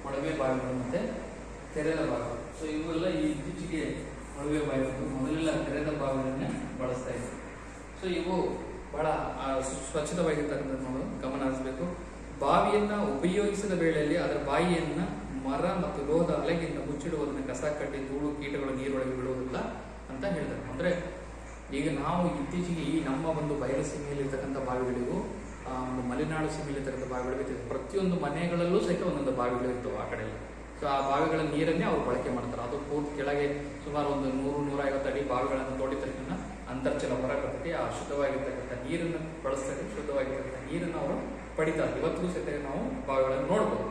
ಕೊಳವೆ ಬಾವಿಗಳು ಮತ್ತೆ ತೆರೆದ ಬಾವಿಗಳು. ಸೊ ಇವೆಲ್ಲ ಇತ್ತೀಚೆಗೆ ಕೊಳವೆ ಬಾವಿಗಳು, ಮೊದಲೆಲ್ಲ ತೆರೆದ ಬಾವಿಗಳನ್ನೇ ಬಳಸ್ತಾ ಇದ್ರು. ಸೊ ಇವು ಬಹಳ ಸ್ವಚ್ಛತವಾಗಿರ್ತಕ್ಕಂಥ ಗಮನ ಹರಿಸಬೇಕು. ಬಾವಿಯನ್ನ ಉಪಯೋಗಿಸಿದ ವೇಳೆಯಲ್ಲಿ ಅದರ ಬಾಯಿಯನ್ನ ಮರ ಮತ್ತು ಲೋಹದ ಅಲೆಗಿಂದ ಮುಚ್ಚಿಡುವುದನ್ನು ಕಸ ಕಟ್ಟಿ ಧೂಳು ಕೀಟಗಳು ನೀರೊಳಗೆ ಬಿಡುವುದಿಲ್ಲ ಅಂತ ಹೇಳಿದರು. ಅಂದ್ರೆ ಈಗ ನಾವು ಇತ್ತೀಚೆಗೆ ಈ ನಮ್ಮ ಒಂದು ಬಯಲು ಸೀಮೆಯಲ್ಲಿ ಇರ್ತಕ್ಕಂಥ ಬಾವಿಗಳಿಗೂ ಒಂದು ಮಲೆನಾಡು ಸೀಮೆಯಲ್ಲಿ ಇರ್ತಕ್ಕಂಥ ಬಾವಿಗಳಿಗೂ ಪ್ರತಿಯೊಂದು ಮನೆಗಳಲ್ಲೂ ಸಹಿತ ಒಂದೊಂದು ಬಾವಿಗಳು ಇರ್ತವೆ ಆ ಕಡೆ. ಸೊ ಆ ಬಾವಿಗಳ ನೀರನ್ನೇ ಅವ್ರು ಬಳಕೆ ಮಾಡ್ತಾರೆ. ಅದು ಪೂರ್ತಿ ಕೆಳಗೆ ಸುಮಾರು ಒಂದು 100-150 ಅಡಿ ಬಾವಿಗಳನ್ನು ತೋಡಿದ ತಕ್ಷಣ ಅಂತರ್ಜಲ ಹೊರ ಬರ್ತದೆ. ಆ ಶುದ್ಧವಾಗಿರ್ತಕ್ಕಂಥ ನೀರನ್ನು ಬಳಸ್ತಾರೆ, ಶುದ್ಧವಾಗಿರ್ತಕ್ಕಂಥ ನೀರನ್ನು ಅವರು ಪಡಿತಾರೆ. ಇವತ್ತಿಗೂ ಸಹಿತ ನಾವು ಬಾವಿಗಳನ್ನು ನೋಡ್ಬೋದು.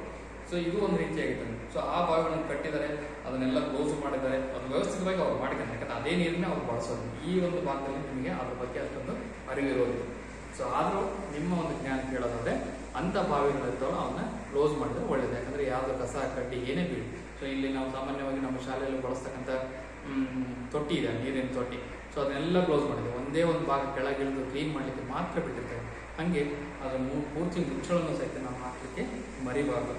ಸೊ ಇದು ಒಂದು ರೀತಿಯಾಗಿತ್ತು. ಸೊ ಆ ಬಾವಿಗಳನ್ನು ಕಟ್ಟಿದ್ದಾರೆ, ಅದನ್ನೆಲ್ಲ ಕ್ಲೋಸ್ ಮಾಡಿದ್ದಾರೆ, ಅದು ವ್ಯವಸ್ಥಿತವಾಗಿ ಅವ್ರು ಮಾಡಿದ್ದಾರೆ. ಯಾಕಂದ್ರೆ ಅದೇ ನೀರನ್ನೇ ಅವ್ರು ಬಳಸೋದು. ಈ ಒಂದು ಭಾಗದಲ್ಲಿ ನಿಮಗೆ ಅದ್ರ ಬಗ್ಗೆ ಅಷ್ಟೊಂದು ಅರಿವಿರೋದಿಲ್ಲ. ಸೊ ಆದರೂ ನಿಮ್ಮ ಒಂದು ಜ್ಞಾನ ಕೇಳೋದಾದ್ರೆ ಅಂಥ ಬಾವಿಗಳಿರ್ತಾವಲ್ಲ ಅವನ್ನ ಕ್ಲೋಸ್ ಮಾಡಿದ್ರೆ ಒಳ್ಳೇದು. ಯಾಕಂದ್ರೆ ಯಾವ್ದು ಕಸ ಕಡ್ಡಿ ಏನೇ ಬೀಳಿ. ಸೊ ಇಲ್ಲಿ ನಾವು ಸಾಮಾನ್ಯವಾಗಿ ನಮ್ಮ ಶಾಲೆಯಲ್ಲಿ ಬಳಸ್ತಕ್ಕಂಥ ತೊಟ್ಟಿ ಇದೆ, ನೀರಿನ ತೊಟ್ಟಿ. ಸೊ ಅದನ್ನೆಲ್ಲ ಕ್ಲೋಸ್ ಮಾಡಿದೆ. ಒಂದೇ ಒಂದು ಭಾಗ ಕೆಳಗಿಳಿದು ಕ್ಲೀನ್ ಮಾಡಲಿಕ್ಕೆ ಮಾತ್ರ ಬಿಟ್ಟಿರ್ತೇವೆ. ಹಾಗೆ ಅದರ ಪೂರ್ತಿ ಮುಚ್ಚಳನ್ನು ಸಹಿತ ನಾವು ಹಾಕಲಿಕ್ಕೆ ಮರಿಬಾರ್ದು.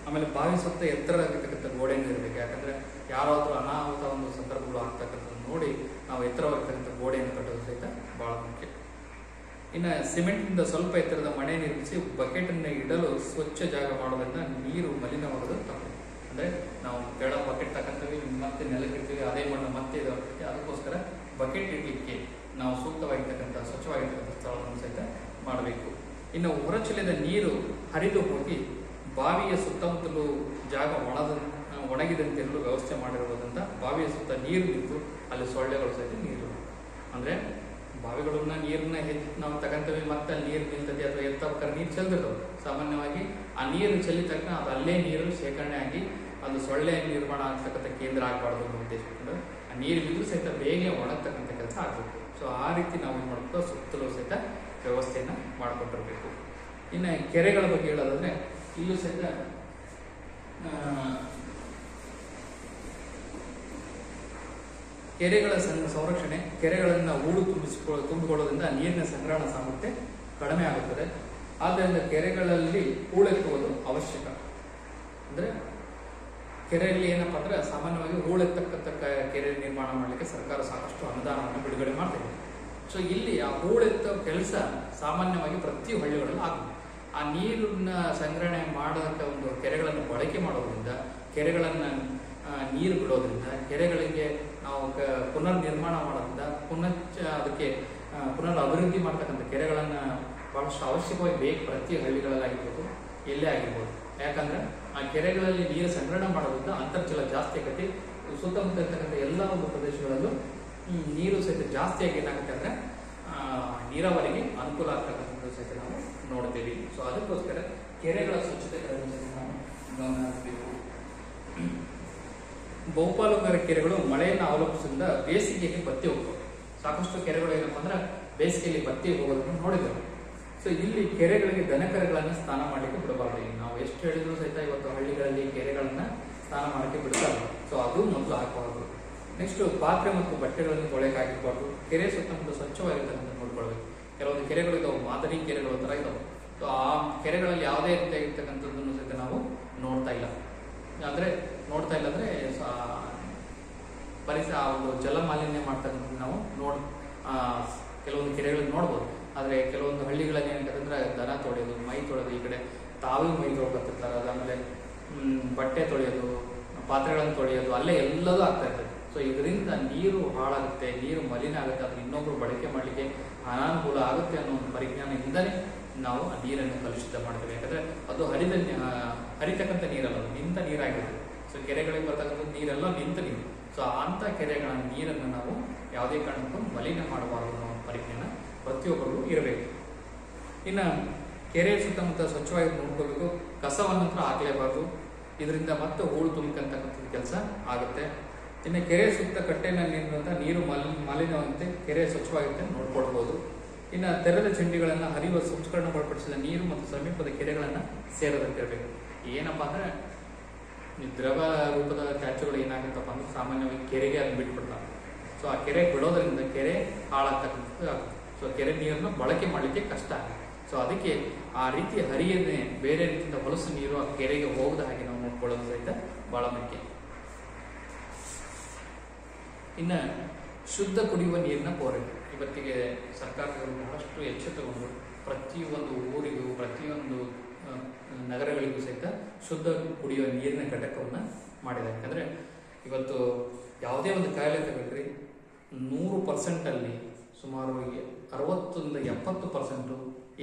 ಆಮೇಲೆ ಬಾವಿ ಸುತ್ತ ಎತ್ತರವಾಗಿರ್ತಕ್ಕಂಥ ಗೋಡೆಯನ್ನು ಇರಬೇಕು. ಯಾಕಂದರೆ ಯಾರಾದರೂ ಅನಾಹುತ ಒಂದು ಸಂದರ್ಭಗಳು ಆಗ್ತಕ್ಕಂಥದ್ದು ನೋಡಿ ನಾವು ಎತ್ತರವಾಗಿರ್ತಕ್ಕಂಥ ಗೋಡೆಯನ್ನು ಕಟ್ಟೋದು ಸಹಿತ ಭಾಳ ಮುಖ್ಯ. ಇನ್ನು ಸಿಮೆಂಟ್ನಿಂದ ಸ್ವಲ್ಪ ಎತ್ತರದ ಮನೆ ನಿರ್ಮಿಸಿ ಬಕೆಟನ್ನು ಇಡಲು ಸ್ವಚ್ಛ ಜಾಗ ಮಾಡೋದ್ರಿಂದ ನೀರು ಮಲಿನವಾಗೋದು ತಪ್ಪು. ಅಂದರೆ ನಾವು ಕೆಳ ಬಕೆಟ್ ತಗೊಂತೀವಿ, ಮತ್ತೆ ನೆಲಕ್ಕಿಡ್ತೀವಿ, ಅದೇ ಮಣ್ಣು ಮತ್ತೆ ಇದು ಆಗ್ತದೆ. ಅದಕ್ಕೋಸ್ಕರ ಬಕೆಟ್ ಇಡಲಿಕ್ಕೆ ನಾವು ಸೂಕ್ತವಾಗಿರ್ತಕ್ಕಂಥ ಸ್ವಚ್ಛವಾಗಿರ್ತಕ್ಕಂಥ ಸ್ಥಳವನ್ನು ಸಹಿತ ಮಾಡಬೇಕು. ಇನ್ನು ಹೊರಚಲಿದ ನೀರು ಹರಿದು ಹೋಗಿ ಬಾವಿಯ ಸುತ್ತಮುತ್ತಲು ಜಾಗ ಒಣಗಿದಂತಿರಲು ವ್ಯವಸ್ಥೆ ಮಾಡಿರುವುದರಿಂದ ಬಾವಿಯ ಸುತ್ತ ನೀರು ನಿಂತು ಅಲ್ಲಿ ಸೊಳ್ಳೆಗಳು ಸಹಿತ ನೀರು. ಅಂದರೆ ಬಾವಿಗಳನ್ನ ನೀರನ್ನ ನಾವು ತಗೊಂತೀವಿ, ಮತ್ತೆ ಅಲ್ಲಿ ನೀರು ನಿಲ್ತದೆ ಅಥವಾ ಎತ್ತಬೇಕಾದ್ರೆ ನೀರು ಚೆಲ್ದಿರ್ತವೆ. ಸಾಮಾನ್ಯವಾಗಿ ಆ ನೀರು ಚೆಲ್ಲಿದ ತಕ್ಷಣ ಅದು ಅಲ್ಲೇ ನೀರು ಶೇಖರಣೆ ಆಗಿ ಅದು ಸೊಳ್ಳೆ ನಿರ್ಮಾಣ ಆಗ್ತಕ್ಕಂಥ ಕೇಂದ್ರ ಆಗಬಾರ್ದು ಅನ್ನೋ ಉದ್ದೇಶದಿಂದ ಆ ನೀರು ಬಿದ್ದು ಸಹಿತ ಬೇಗ ಒಣಗ್ತಕ್ಕಂಥ ಕೆಲಸ ಆಗಬೇಕು. ಸೊ ಆ ರೀತಿ ನಾವು ಏನು ಮಾಡಬೇಕು, ಸುತ್ತಲೂ ಸಹಿತ ವ್ಯವಸ್ಥೆಯನ್ನು ಮಾಡಿಕೊಂಡಿರಬೇಕು. ಇನ್ನು ಕೆರೆಗಳ ಬಗ್ಗೆ ಹೇಳೋದಾದ್ರೆ ಇಲ್ಲೂ ಸಹಿತ ಕೆರೆಗಳ ಸಂರಕ್ಷಣೆ, ಕೆರೆಗಳನ್ನು ಹೂಳು ತುಂಬಿಕೊಳ್ಳೋದ್ರಿಂದ ನೀರಿನ ಸಂಗ್ರಹಣ ಸಾಮರ್ಥ್ಯ ಕಡಿಮೆ ಆಗುತ್ತದೆ. ಆದ್ದರಿಂದ ಕೆರೆಗಳಲ್ಲಿ ಹೂಳೆತ್ತುವುದು ಅವಶ್ಯಕ. ಅಂದರೆ ಕೆರೆಯಲ್ಲಿ ಏನಪ್ಪಾ ಅಂದ್ರೆ ಸಾಮಾನ್ಯವಾಗಿ ಹೂಳೆತ್ತಕ್ಕಂಥ ಕೆರೆ ನಿರ್ಮಾಣ ಮಾಡಲಿಕ್ಕೆ ಸರ್ಕಾರ ಸಾಕಷ್ಟು ಅನುದಾನವನ್ನು ಬಿಡುಗಡೆ ಮಾಡ್ತಿದೆ. ಸೊ ಇಲ್ಲಿ ಆ ಹೂಳೆತ್ತೋ ಕೆಲಸ ಸಾಮಾನ್ಯವಾಗಿ ಪ್ರತಿ ಹಳ್ಳಿಗಳಲ್ಲಿ ಆಗುತ್ತೆ. ಆ ನೀರನ್ನ ಸಂಗ್ರಹಣೆ ಮಾಡೋದಕ್ಕೆ ಒಂದು ಕೆರೆಗಳನ್ನು ಬಳಕೆ ಮಾಡೋದ್ರಿಂದ, ಕೆರೆಗಳನ್ನು ನೀರು ಬಿಡೋದ್ರಿಂದ, ಕೆರೆಗಳಿಗೆ ನಾವು ಪುನರ್ ನಿರ್ಮಾಣ ಮಾಡೋದ್ರಿಂದ, ಅದಕ್ಕೆ ಪುನರ್ ಅಭಿವೃದ್ಧಿ ಮಾಡ್ತಕ್ಕಂಥ ಕೆರೆಗಳನ್ನು ಬಹಳಷ್ಟು ಅವಶ್ಯಕವಾಗಿ ಬೇಕು ಪ್ರತಿ ಹಳ್ಳಿಗಳಲ್ಲಾಗಿರ್ಬೋದು, ಎಲ್ಲೇ ಆಗಿರ್ಬೋದು. ಯಾಕಂದ್ರೆ ಆ ಕೆರೆಗಳಲ್ಲಿ ನೀರು ಸಂಗ್ರಹಣೆ ಮಾಡೋದ್ರಿಂದ ಅಂತರ್ಜಲ ಜಾಸ್ತಿ ಆಗತ್ತೆ. ಸುತ್ತಮುತ್ತ ಇರ್ತಕ್ಕಂಥ ಎಲ್ಲ ಒಂದು ಪ್ರದೇಶಗಳಲ್ಲೂ ನೀರು ಸಹಿತ ಜಾಸ್ತಿಯಾಗಿ ಏನಾಗುತ್ತೆ ಅಂದ್ರೆ ನೀರಾವರಿಗೆ ಅನುಕೂಲ ಆಗ್ತಕ್ಕಂಥದ್ದು ಸಹಿತ ನಾವು ನೋಡ್ತೀವಿ. ಸೊ ಅದಕ್ಕೋಸ್ಕರ ಕೆರೆಗಳ ಸ್ವಚ್ಛತೆಗಳನ್ನು ನಾವು ಗಮನ ಹರಿಸಬೇಕು. ಬಹುಪಾಲು ಕೆರೆಗಳು ಮಳೆಯನ್ನು ಅವಲಂಬಿಸಿದ ಬೇಸಿಗೆಯಲ್ಲಿ ಬತ್ತಿ ಹೋಗ್ತವೆ. ಸಾಕಷ್ಟು ಕೆರೆಗಳು ಏನಪ್ಪ ಅಂದ್ರೆ ಬೇಸಿಗೆಯಲ್ಲಿ ಬತ್ತಿ ಹೋಗೋದನ್ನು ನೋಡಿದ್ದೇವೆ. ಸೊ ಇಲ್ಲಿ ಕೆರೆಗಳಿಗೆ ದನಕರೆಗಳನ್ನು ಸ್ನಾನ ಮಾಡಲಿಕ್ಕೆ ಬಿಡಬಾರ್ದು. ನಾವು ಎಷ್ಟು ಹೇಳಿದ್ರು ಸಹಿತ ಇವತ್ತು ಹಳ್ಳಿಗಳಲ್ಲಿ ಕೆರೆಗಳನ್ನ ಸ್ನಾನ ಮಾಡಲಿಕ್ಕೆ ಬಿಡ್ತಾರೆ. ಸೊ ಅದು ಮೊದಲು ಹಾಕಬಾರ್ದು. ನೆಕ್ಸ್ಟ್ ಪಾತ್ರೆ ಮತ್ತು ಬಟ್ಟೆಗಳನ್ನು ತೊಳೆಕಾಗಿರ್ಬಾರ್ದು. ಕೆರೆ ಸುತ್ತಮುತ್ತ ಸ್ವಚ್ಛವಾಗಿರ್ತಕ್ಕಂಥ ನೋಡ್ಕೊಳ್ಬೇಕು. ಕೆಲವೊಂದು ಕೆರೆಗಳು ಇದಾವೆ, ಮಾದರಿ ಕೆರೆಗಳು ತರ ಇದಾವೆ. ಸೊ ಆ ಕೆರೆಗಳಲ್ಲಿ ಯಾವುದೇ ರೀತಿಯಾಗಿರ್ತಕ್ಕಂಥದ್ದನ್ನು ಸಹಿತ ನಾವು ನೋಡ್ತಾ ಇಲ್ಲ. ಅಂದ್ರೆ ಪರಿಸರ ಒಂದು ಜಲ ಮಾಲಿನ್ಯ ಮಾಡ್ತಕ್ಕಂಥದ್ದು ನಾವು ಕೆಲವೊಂದು ಕೆರೆಗಳಲ್ಲಿ ನೋಡ್ಬೋದು. ಆದರೆ ಕೆಲವೊಂದು ಹಳ್ಳಿಗಳಲ್ಲಿ ಏನಂತಂದ್ರೆ ದನ ತೊಳೆಯೋದು, ಮೈ ತೊಳೆಯೋದು, ಈ ಕಡೆ ತಾವೇ ಮೈ ತೊಳ್ಕೊತಿರ್ತಾರೆ. ಅದಾದ್ಮೇಲೆ ಬಟ್ಟೆ ತೊಳೆಯೋದು, ಪಾತ್ರೆಗಳನ್ನು ತೊಳೆಯೋದು, ಅಲ್ಲೇ ಎಲ್ಲದೂ ಆಗ್ತಾ ಇರ್ತದೆ. ಸೊ ಇದರಿಂದ ನೀರು ಹಾಳಾಗುತ್ತೆ, ನೀರು ಮಲಿನ ಆಗುತ್ತೆ, ಅದು ಇನ್ನೊಬ್ರು ಬಳಕೆ ಮಾಡಲಿಕ್ಕೆ ಅನಾನುಕೂಲ ಆಗುತ್ತೆ ಅನ್ನೋ ಒಂದು ಪರಿಜ್ಞಾನದಿಂದಲೇ ನಾವು ಆ ನೀರನ್ನು ಕಲುಷಿತ ಮಾಡ್ತೇವೆ. ಯಾಕಂದ್ರೆ ಅದು ಹರಿತಕ್ಕಂಥ ನೀರಲ್ಲ, ಅದು ನಿಂತ ನೀರಾಗಿರುತ್ತೆ. ಸೊ ಕೆರೆಗಳಿಗೆ ಬರ್ತಕ್ಕಂಥ ನೀರೆಲ್ಲ ನಿಂತ ನೀರು. ಸೊ ಅಂಥ ಕೆರೆಗಳ ನೀರನ್ನು ನಾವು ಯಾವುದೇ ಕಾರಣಕ್ಕೂ ಮಲಿನ ಮಾಡಬಾರದು ಅನ್ನೋ ಪರಿಜ್ಞಾನ ಪ್ರತಿಯೊಬ್ಬರಿಗೂ ಇರಬೇಕು. ಇನ್ನು ಕೆರೆ ಸುತ್ತಮುತ್ತ ಸ್ವಚ್ಛವಾಗಿ ನೋಡ್ಕೋಬೇಕು. ಕಸವನ್ನು ಹಾಕಲೇಬಾರ್ದು. ಇದರಿಂದ ಮತ್ತೆ ಹೂಳು ತುಂಬಿಕಂತಕ್ಕಂಥ ಕೆಲಸ ಆಗುತ್ತೆ. ಇನ್ನು ಕೆರೆ ಸುತ್ತ ಕಟ್ಟೆನ ನೀರು ಮಾಲಿನ್ಯವಂತೆ ಕೆರೆ ಸ್ವಚ್ಛವಾಗಿರುತ್ತೆ ನೋಡ್ಕೊಳ್ಬಹುದು. ಇನ್ನು ತೆರೆದ ಚಂಡಿಗಳನ್ನು ಹರಿಯುವ ಸಂಸ್ಕರಣಗೊಳಪಡಿಸಿದ ನೀರು ಮತ್ತು ಸಮೀಪದ ಕೆರೆಗಳನ್ನು ಸೇರದಂತಿರಬೇಕು. ಏನಪ್ಪಾ ಅಂದ್ರೆ ದ್ರವ ರೂಪದ ತ್ಯಾಜ್ಯಗಳು ಏನಾಗುತ್ತಪ್ಪ ಅಂದ್ರೆ ಸಾಮಾನ್ಯವಾಗಿ ಕೆರೆಗೆ ಅದನ್ನು ಬಿಟ್ಬಿಡ್ತಾರೆ. ಸೊ ಆ ಕೆರೆ ಬಿಡೋದ್ರಿಂದ ಕೆರೆ ಹಾಳಾಗ್ತಕ್ಕಂಥದ್ದು ಆಗುತ್ತೆ. ಸೊ ಕೆರೆ ನೀರನ್ನು ಬಳಕೆ ಮಾಡಲಿಕ್ಕೆ ಕಷ್ಟ ಆಗುತ್ತೆ. ಸೊ ಅದಕ್ಕೆ ಆ ರೀತಿ ಹರಿಯದೇ ಬೇರೆ ರೀತಿಯಿಂದ ಹೊಲಸು ನೀರು ಆ ಕೆರೆಗೆ ಹೋಗದ ಹಾಗೆ ನಾವು ನೋಡ್ಕೊಳ್ಳೋದು ಸಹಿತ ಬಹಳ ಮುಖ್ಯ. ಇನ್ನು ಶುದ್ಧ ಕುಡಿಯುವ ನೀರಿನ ಪೂರೈಕೆ. ಇವತ್ತಿಗೆ ಸರ್ಕಾರಗಳು ಬಹಳಷ್ಟು ಎಚ್ಚೆತ್ತುಕೊಂಡು ಪ್ರತಿಯೊಂದು ಊರಿಗೂ ಪ್ರತಿಯೊಂದು ನಗರಗಳಿಗೂ ಸಹಿತ ಶುದ್ಧ ಕುಡಿಯುವ ನೀರಿನ ಘಟಕವನ್ನು ಮಾಡಿದೆ. ಯಾಕಂದ್ರೆ ಇವತ್ತು ಯಾವುದೇ ಒಂದು ಕಾಯಿಲೆ ತಗೊಂಡ್ರಿ 100% ಸುಮಾರು 60-70%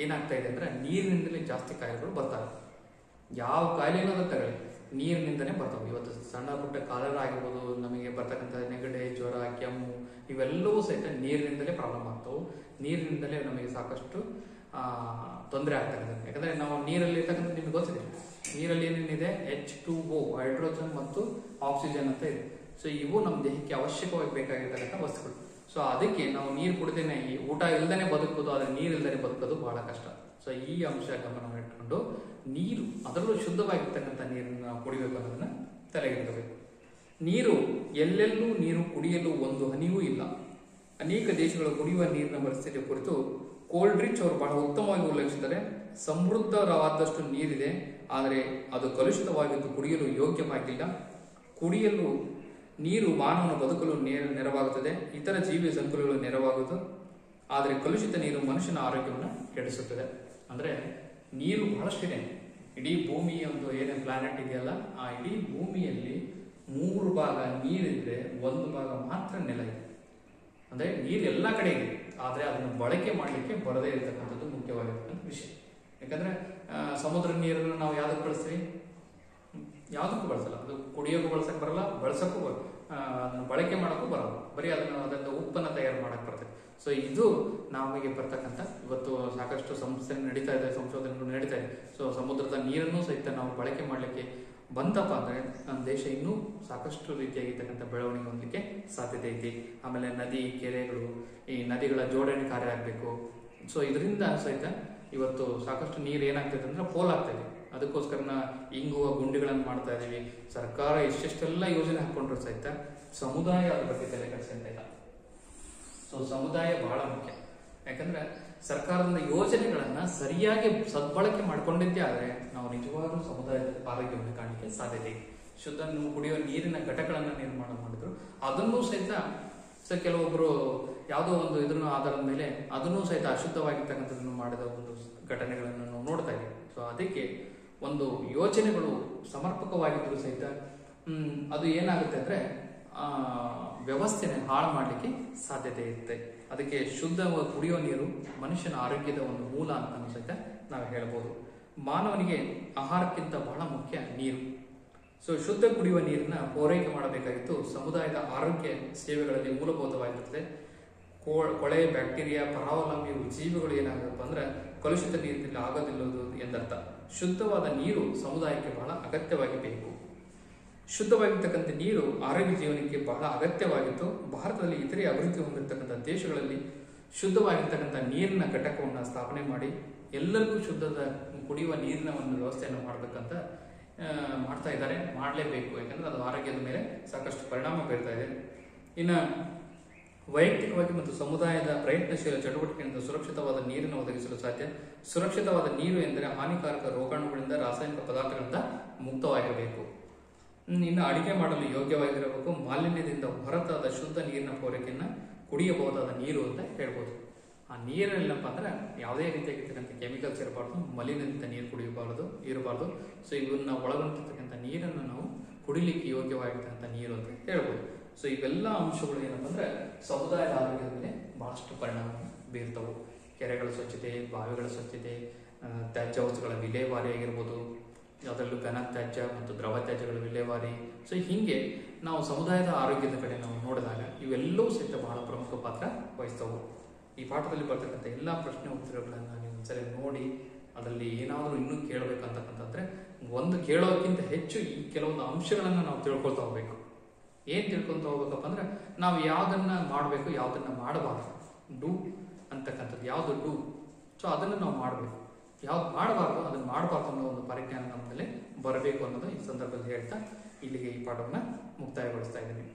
ಏನಾಗ್ತಾ ಇದೆ ಅಂದ್ರೆ ನೀರಿನಿಂದಲೇ ಜಾಸ್ತಿ ಕಾಯಿಲೆಗಳು ಬರ್ತವೆ. ಯಾವ ಕಾಯಿಲೆನೂ ಅದು ತಗೊಳ್ಳಿ ನೀರಿನಿಂದನೇ ಬರ್ತಾವೆ. ಇವತ್ತು ಸಣ್ಣ ಪುಟ್ಟ ಕಾಲರ ಆಗಿರ್ಬೋದು, ನಮಗೆ ಬರ್ತಕ್ಕಂಥ ನೆಗಡಿ, ಜ್ವರ, ಕೆಮ್ಮು ಇವೆಲ್ಲವೂ ಸಹಿತ ನೀರಿನಿಂದಲೇ ಪ್ರಾಬ್ಲಮ್ ಆಗ್ತವೆ. ನೀರಿನಿಂದಲೇ ನಮಗೆ ಸಾಕಷ್ಟು ತೊಂದರೆ ಆಗ್ತಕ್ಕಂಥದ್ದು. ಯಾಕಂದ್ರೆ ನಾವು ನೀರಲ್ಲಿ ಇರ್ತಕ್ಕಂಥ ನಿಮ್ಗೆ ಗೊತ್ತಿದೆ, ನೀರಲ್ಲಿ ಏನೇನಿದೆ H2O ಹೈಡ್ರೋಜನ್ ಮತ್ತು ಆಕ್ಸಿಜನ್ ಅಂತ ಇದೆ. ಸೊ ಇವು ನಮ್ಮ ದೇಹಕ್ಕೆ ಅವಶ್ಯಕವಾಗಿ ಬೇಕಾಗಿರ್ತಕ್ಕಂಥ ವಸ್ತುಗಳು. ಸೊ ಅದಕ್ಕೆ ನಾವು ನೀರು ಕುಡಿದೇನೆ, ಈ ಊಟ ಇಲ್ದೇನೆ ಬದುಕೋದು, ಆದರೆ ನೀರು ಇಲ್ದೇನೆ ಬದುಕೋದು ಬಹಳ ಕಷ್ಟ. ಸೊ ಈ ಅಂಶ ಗಮನ ಇಟ್ಕೊಂಡು ನೀರು, ಅದರಲ್ಲೂ ಶುದ್ಧವಾಗಿರ್ತಕ್ಕಂಥ ನೀರನ್ನು ನಾವು ಕುಡಿಬೇಕು ಅನ್ನೋದನ್ನ ತಲೆಗಿಡಬೇಕು. ನೀರು ಎಲ್ಲೆಲ್ಲೂ ನೀರು ಕುಡಿಯಲು ಒಂದು ಹನಿಯೂ ಇಲ್ಲ. ಅನೇಕ ದೇಶಗಳು ಕುಡಿಯುವ ನೀರಿನ ಪರಿಸ್ಥಿತಿಯ ಕುರಿತು ಕೋಲ್ಡ್ರಿಚ್ ಅವರು ಬಹಳ ಉತ್ತಮವಾಗಿ ಉಲ್ಲೇಖಿಸಿದ್ದಾರೆ. ಸಮೃದ್ಧವಾದಷ್ಟು ನೀರಿದೆ, ಆದರೆ ಅದು ಕಲುಷಿತವಾಗಿದ್ದು ಕುಡಿಯಲು ಯೋಗ್ಯವಾಗಿಲ್ಲ. ಕುಡಿಯಲು ನೀರು ಮಾನವನ ಬದುಕಲು ನೆರವಾಗುತ್ತದೆ, ಇತರ ಜೀವಿ ಸಂಕುಲಗಳು ನೆರವಾಗುತ್ತದೆ. ಆದರೆ ಕಲುಷಿತ ನೀರು ಮನುಷ್ಯನ ಆರೋಗ್ಯವನ್ನು ಕೆಡಿಸುತ್ತದೆ. ಅಂದ್ರೆ ನೀರು ಬಹಳಷ್ಟಿದೆ. ಇಡೀ ಭೂಮಿಯ ಒಂದು ಏನೇನು ಪ್ಲಾನೆಟ್ ಇದೆಯಲ್ಲ, ಆ ಇಡೀ ಭೂಮಿಯಲ್ಲಿ 3 ಭಾಗ ನೀರಿದ್ರೆ 1 ಭಾಗ ಮಾತ್ರ ನೆಲ ಇದೆ. ಅಂದ್ರೆ ನೀರು ಎಲ್ಲ ಕಡೆ ಇದೆ, ಆದ್ರೆ ಅದನ್ನು ಬಳಕೆ ಮಾಡಲಿಕ್ಕೆ ಬರದೇ ಇರತಕ್ಕಂಥದ್ದು ಮುಖ್ಯವಾಗಿರ್ತಕ್ಕಂಥ ವಿಷಯ. ಯಾಕಂದ್ರೆ ಸಮುದ್ರ ನೀರನ್ನು ನಾವು ಯಾವ್ದಕ್ಕೆ ಬಳಸ್ತೀವಿ? ಯಾವುದಕ್ಕೂ ಬಳಸಲ್ಲ. ಅದು ಕುಡಿಯೋಕ್ಕೂ ಬಳಸಕ್ ಬರಲ್ಲ, ಬಳಸಕ್ಕೂ ಅದನ್ನು ಬಳಕೆ ಮಾಡೋಕ್ಕೂ ಬರಲ್ಲ. ಬರೀ ಅದನ್ನ ಉಪ್ಪನ್ನ ತಯಾರು ಮಾಡಕ್ ಬರ್ತದೆ. ಸೊ ಇದು ನಮಗೆ ಬರ್ತಕ್ಕಂಥ ಇವತ್ತು ಸಾಕಷ್ಟು ಸಂಸ್ಥೆ ನಡೀತಾ ಇದೆ, ಸಂಶೋಧನೆಗಳು ನಡೀತಾ ಇದೆ. ಸೊ ಸಮುದ್ರದ ನೀರನ್ನು ಸಹಿತ ನಾವು ಬಳಕೆ ಮಾಡಲಿಕ್ಕೆ ಬಂತಪ್ಪ ಅಂದ್ರೆ ನಮ್ಮ ದೇಶ ಇನ್ನೂ ಸಾಕಷ್ಟು ರೀತಿಯಾಗಿರ್ತಕ್ಕಂಥ ಬೆಳವಣಿಗೆ ಹೊಂದಲಿಕ್ಕೆ ಸಾಧ್ಯತೆ ಐತಿ. ಆಮೇಲೆ ನದಿ, ಕೆರೆಗಳು, ಈ ನದಿಗಳ ಜೋಡಣೆ ಕಾರ್ಯ ಆಗಬೇಕು. ಸೊ ಇದರಿಂದ ಸಹಿತ ಇವತ್ತು ಸಾಕಷ್ಟು ನೀರು ಏನಾಗ್ತದೆ ಅಂದ್ರೆ ಪೋಲಾಗ್ತಾ ಇದೆ. ಅದಕ್ಕೋಸ್ಕರ ಇಂಗುವ ಗುಂಡಿಗಳನ್ನು ಮಾಡ್ತಾ ಇದೀವಿ. ಸರ್ಕಾರ ಎಷ್ಟೆಷ್ಟೆಲ್ಲ ಯೋಜನೆ ಹಾಕೊಂಡ್ರು ಸಹಿತ ಸಮುದಾಯ ಅದ್ರ ಬಗ್ಗೆ ತಲೆ ಕೆಡಿಸ್ತಾ ಇಲ್ಲ. ಸೊ ಸಮುದಾಯ ಬಹಳ ಮುಖ್ಯ. ಯಾಕಂದ್ರೆ ಸರ್ಕಾರದ ಯೋಜನೆಗಳನ್ನ ಸರಿಯಾಗಿ ಸದ್ಬಳಕೆ ಮಾಡ್ಕೊಂಡಿದ್ದೇ ಆದ್ರೆ ನಾವು ನಿಜವಾಗ್ಲೂ ಸಮುದಾಯದ ಆರೋಗ್ಯವನ್ನು ಕಾಣಲಿಕ್ಕೆ ಸಾಧ್ಯತೆ ಇದೆ. ಶುದ್ಧ ಕುಡಿಯುವ ನೀರಿನ ಘಟಕಗಳನ್ನ ನಿರ್ಮಾಣ ಮಾಡಿದ್ರು. ಅದನ್ನೂ ಸಹಿತ ಕೆಲವೊಬ್ರು ಯಾವುದೋ ಒಂದು ಇದ್ರ ಆಧಾರದ ಮೇಲೆ ಅದನ್ನೂ ಸಹಿತ ಅಶುದ್ಧವಾಗಿರ್ತಕ್ಕಂಥದ್ದನ್ನು ಮಾಡಿದ ಒಂದು ಘಟನೆಗಳನ್ನು ನಾವು ನೋಡ್ತಾ ಇದ್ದೀವಿ. ಸೊ ಅದಕ್ಕೆ ಒಂದು ಯೋಜನೆಗಳು ಸಮರ್ಪಕವಾಗಿದ್ರು ಸಹಿತ ಅದು ಏನಾಗುತ್ತೆ ಅಂದ್ರೆ ವ್ಯವಸ್ಥೆನ ಹಾಳು ಮಾಡಲಿಕ್ಕೆ ಸಾಧ್ಯತೆ ಇರುತ್ತೆ. ಅದಕ್ಕೆ ಶುದ್ಧ ಕುಡಿಯುವ ನೀರು ಮನುಷ್ಯನ ಆರೋಗ್ಯದ ಒಂದು ಮೂಲ ಅಂತ ಸಹಿತ ನಾವು ಹೇಳ್ಬೋದು. ಮಾನವನಿಗೆ ಆಹಾರಕ್ಕಿಂತ ಬಹಳ ಮುಖ್ಯ ನೀರು. ಸೊ ಶುದ್ಧ ಕುಡಿಯುವ ನೀರನ್ನ ಪೂರೈಕೆ ಮಾಡಬೇಕಾಗಿತ್ತು ಸಮುದಾಯದ ಆರೋಗ್ಯ ಸೇವೆಗಳಲ್ಲಿ ಮೂಲಭೂತವಾಗಿರುತ್ತದೆ. ಕೊಳೆ, ಬ್ಯಾಕ್ಟೀರಿಯಾ, ಪರಾವಲಂಬಿ ಜೀವಿಗಳು ಏನಾಗಬೇಕು ಅಂದ್ರೆ ಕಲುಷಿತ ನೀರಿನಲ್ಲಿ ಆಗೋದಿಲ್ಲದು ಎಂದರ್ಥ. ಶುದ್ಧವಾದ ನೀರು ಸಮುದಾಯಕ್ಕೆ ಬಹಳ ಅಗತ್ಯವಾಗಿ ಬೇಕು. ಶುದ್ಧವಾಗಿರ್ತಕ್ಕಂಥ ನೀರು ಆರೋಗ್ಯ ಜೀವನಕ್ಕೆ ಬಹಳ ಅಗತ್ಯವಾಗಿತ್ತು. ಭಾರತದಲ್ಲಿ ಇತರೆ ಅಭಿವೃದ್ಧಿ ಹೊಂದಿರತಕ್ಕಂಥ ದೇಶಗಳಲ್ಲಿ ಶುದ್ಧವಾಗಿರ್ತಕ್ಕಂಥ ನೀರಿನ ಘಟಕವನ್ನು ಸ್ಥಾಪನೆ ಮಾಡಿ ಎಲ್ಲರಿಗೂ ಶುದ್ಧದ ಕುಡಿಯುವ ನೀರಿನ ಒಂದು ವ್ಯವಸ್ಥೆಯನ್ನು ಮಾಡಬೇಕಂತ ಮಾಡ್ತಾ ಇದ್ದಾರೆ. ಮಾಡಲೇಬೇಕು, ಯಾಕಂದ್ರೆ ಅದು ಆರೋಗ್ಯದ ಮೇಲೆ ಸಾಕಷ್ಟು ಪರಿಣಾಮ ಬೀರ್ತಾ ಇದೆ. ಇನ್ನು ವೈಯಕ್ತಿಕವಾಗಿ ಮತ್ತು ಸಮುದಾಯದ ಪ್ರಯತ್ನಶೀಲ ಚಟುವಟಿಕೆಯಿಂದ ಸುರಕ್ಷಿತವಾದ ನೀರನ್ನು ಒದಗಿಸಲು ಸಾಧ್ಯ. ಸುರಕ್ಷಿತವಾದ ನೀರು ಎಂದರೆ ಹಾನಿಕಾರಕ ರೋಗಾಣುಗಳಿಂದ, ರಾಸಾಯನಿಕ ಪದಾರ್ಥಗಳಿಂದ ಮುಕ್ತವಾಗಿರಬೇಕು. ಇನ್ನು ಅಡಿಗೆ ಮಾಡಲು ಯೋಗ್ಯವಾಗಿರಬೇಕು. ಮಾಲಿನ್ಯದಿಂದ ಹೊರತಾದ ಶುದ್ಧ ನೀರಿನ ಪೂರೈಕೆಯನ್ನ ಕುಡಿಯಬಹುದಾದ ನೀರು ಅಂತ ಹೇಳ್ಬೋದು. ಆ ನೀರಲ್ಲಪ್ಪ ಅಂದ್ರೆ ಯಾವುದೇ ರೀತಿಯಾಗಿರ್ತಕ್ಕಂಥ ಕೆಮಿಕಲ್ಸ್ ಇರಬಾರ್ದು, ಮಲಿನದಿಂದ ನೀರು ಇರಬಾರ್ದು. ಸೊ ಇವನ್ನ ಒಳಗೊಂಡಿರ್ತಕ್ಕಂಥ ನೀರನ್ನು ನಾವು ಕುಡಿಲಿಕ್ಕೆ ಯೋಗ್ಯವಾಗಿರ್ತಕ್ಕಂಥ ನೀರು ಅಂತ ಹೇಳ್ಬೋದು. ಸೊ ಇವೆಲ್ಲ ಅಂಶಗಳು ಏನಪ್ಪ ಅಂದ್ರೆ ಸಮುದಾಯದ ಆರೋಗ್ಯದ ಮೇಲೆ ಬಹಳಷ್ಟು ಪರಿಣಾಮ ಬೀರ್ತವು. ಕೆರೆಗಳ ಸ್ವಚ್ಛತೆ, ಬಾವಿಗಳ ಸ್ವಚ್ಛತೆ, ತ್ಯಾಜ್ಯ ವಸ್ತುಗಳ ವಿಲೇವಾರಿ ಆಗಿರ್ಬೋದು, ಅದರಲ್ಲೂ ಘನ ತ್ಯಾಜ್ಯ ಮತ್ತು ದ್ರವ ತ್ಯಾಜ್ಯಗಳ ವಿಲೇವಾರಿ. ಸೊ ಹೀಗೆ ನಾವು ಸಮುದಾಯದ ಆರೋಗ್ಯದ ಕಡೆ ನಾವು ನೋಡಿದಾಗ ಇವೆಲ್ಲವೂ ಸಹಿತ ಬಹಳ ಪ್ರಮುಖ ಪಾತ್ರ ವಹಿಸ್ತವು. ಈ ಪಾಠದಲ್ಲಿ ಬರ್ತಕ್ಕಂಥ ಎಲ್ಲ ಪ್ರಶ್ನೆ ಉತ್ತರಗಳನ್ನು ನೀವು ಒಂದ್ಸರಿ ನೋಡಿ ಅದರಲ್ಲಿ ಏನಾದರೂ ಇನ್ನೂ ಕೇಳಬೇಕಂತಕ್ಕಂಥದ್ರೆ ಒಂದು ಕೇಳೋದಕ್ಕಿಂತ ಹೆಚ್ಚು ಈ ಕೆಲವೊಂದು ಅಂಶಗಳನ್ನು ನಾವು ತಿಳ್ಕೊಳ್ತಾ ಹೋಗ್ಬೇಕು. ಏನ್ ತಿಳ್ಕೊತ ಹೋಗ್ಬೇಕಪ್ಪ ಅಂದ್ರೆ ನಾವು ಯಾವ್ದನ್ನ ಮಾಡಬೇಕು, ಯಾವ್ದನ್ನ ಮಾಡಬಾರ್ದು, ಡೂ ಅಂತಕ್ಕಂಥದ್ದು ಯಾವ್ದು ಡೂ, ಸೊ ಅದನ್ನ ನಾವು ಮಾಡಬೇಕು. ಯಾವ್ದು ಮಾಡಬಾರ್ದು ಅದನ್ನ ಮಾಡಬಾರ್ದು ಅನ್ನೋ ಒಂದು ಪರಿಜ್ಞಾನ ನಮ್ಮಲ್ಲಿ ಬರಬೇಕು ಅನ್ನೋದು ಈ ಸಂದರ್ಭದಲ್ಲಿ ಹೇಳ್ತಾ ಇಲ್ಲಿಗೆ ಈ ಪಾಠವನ್ನ ಮುಕ್ತಾಯಗೊಳಿಸ್ತಾ ಇದ್ದೀನಿ.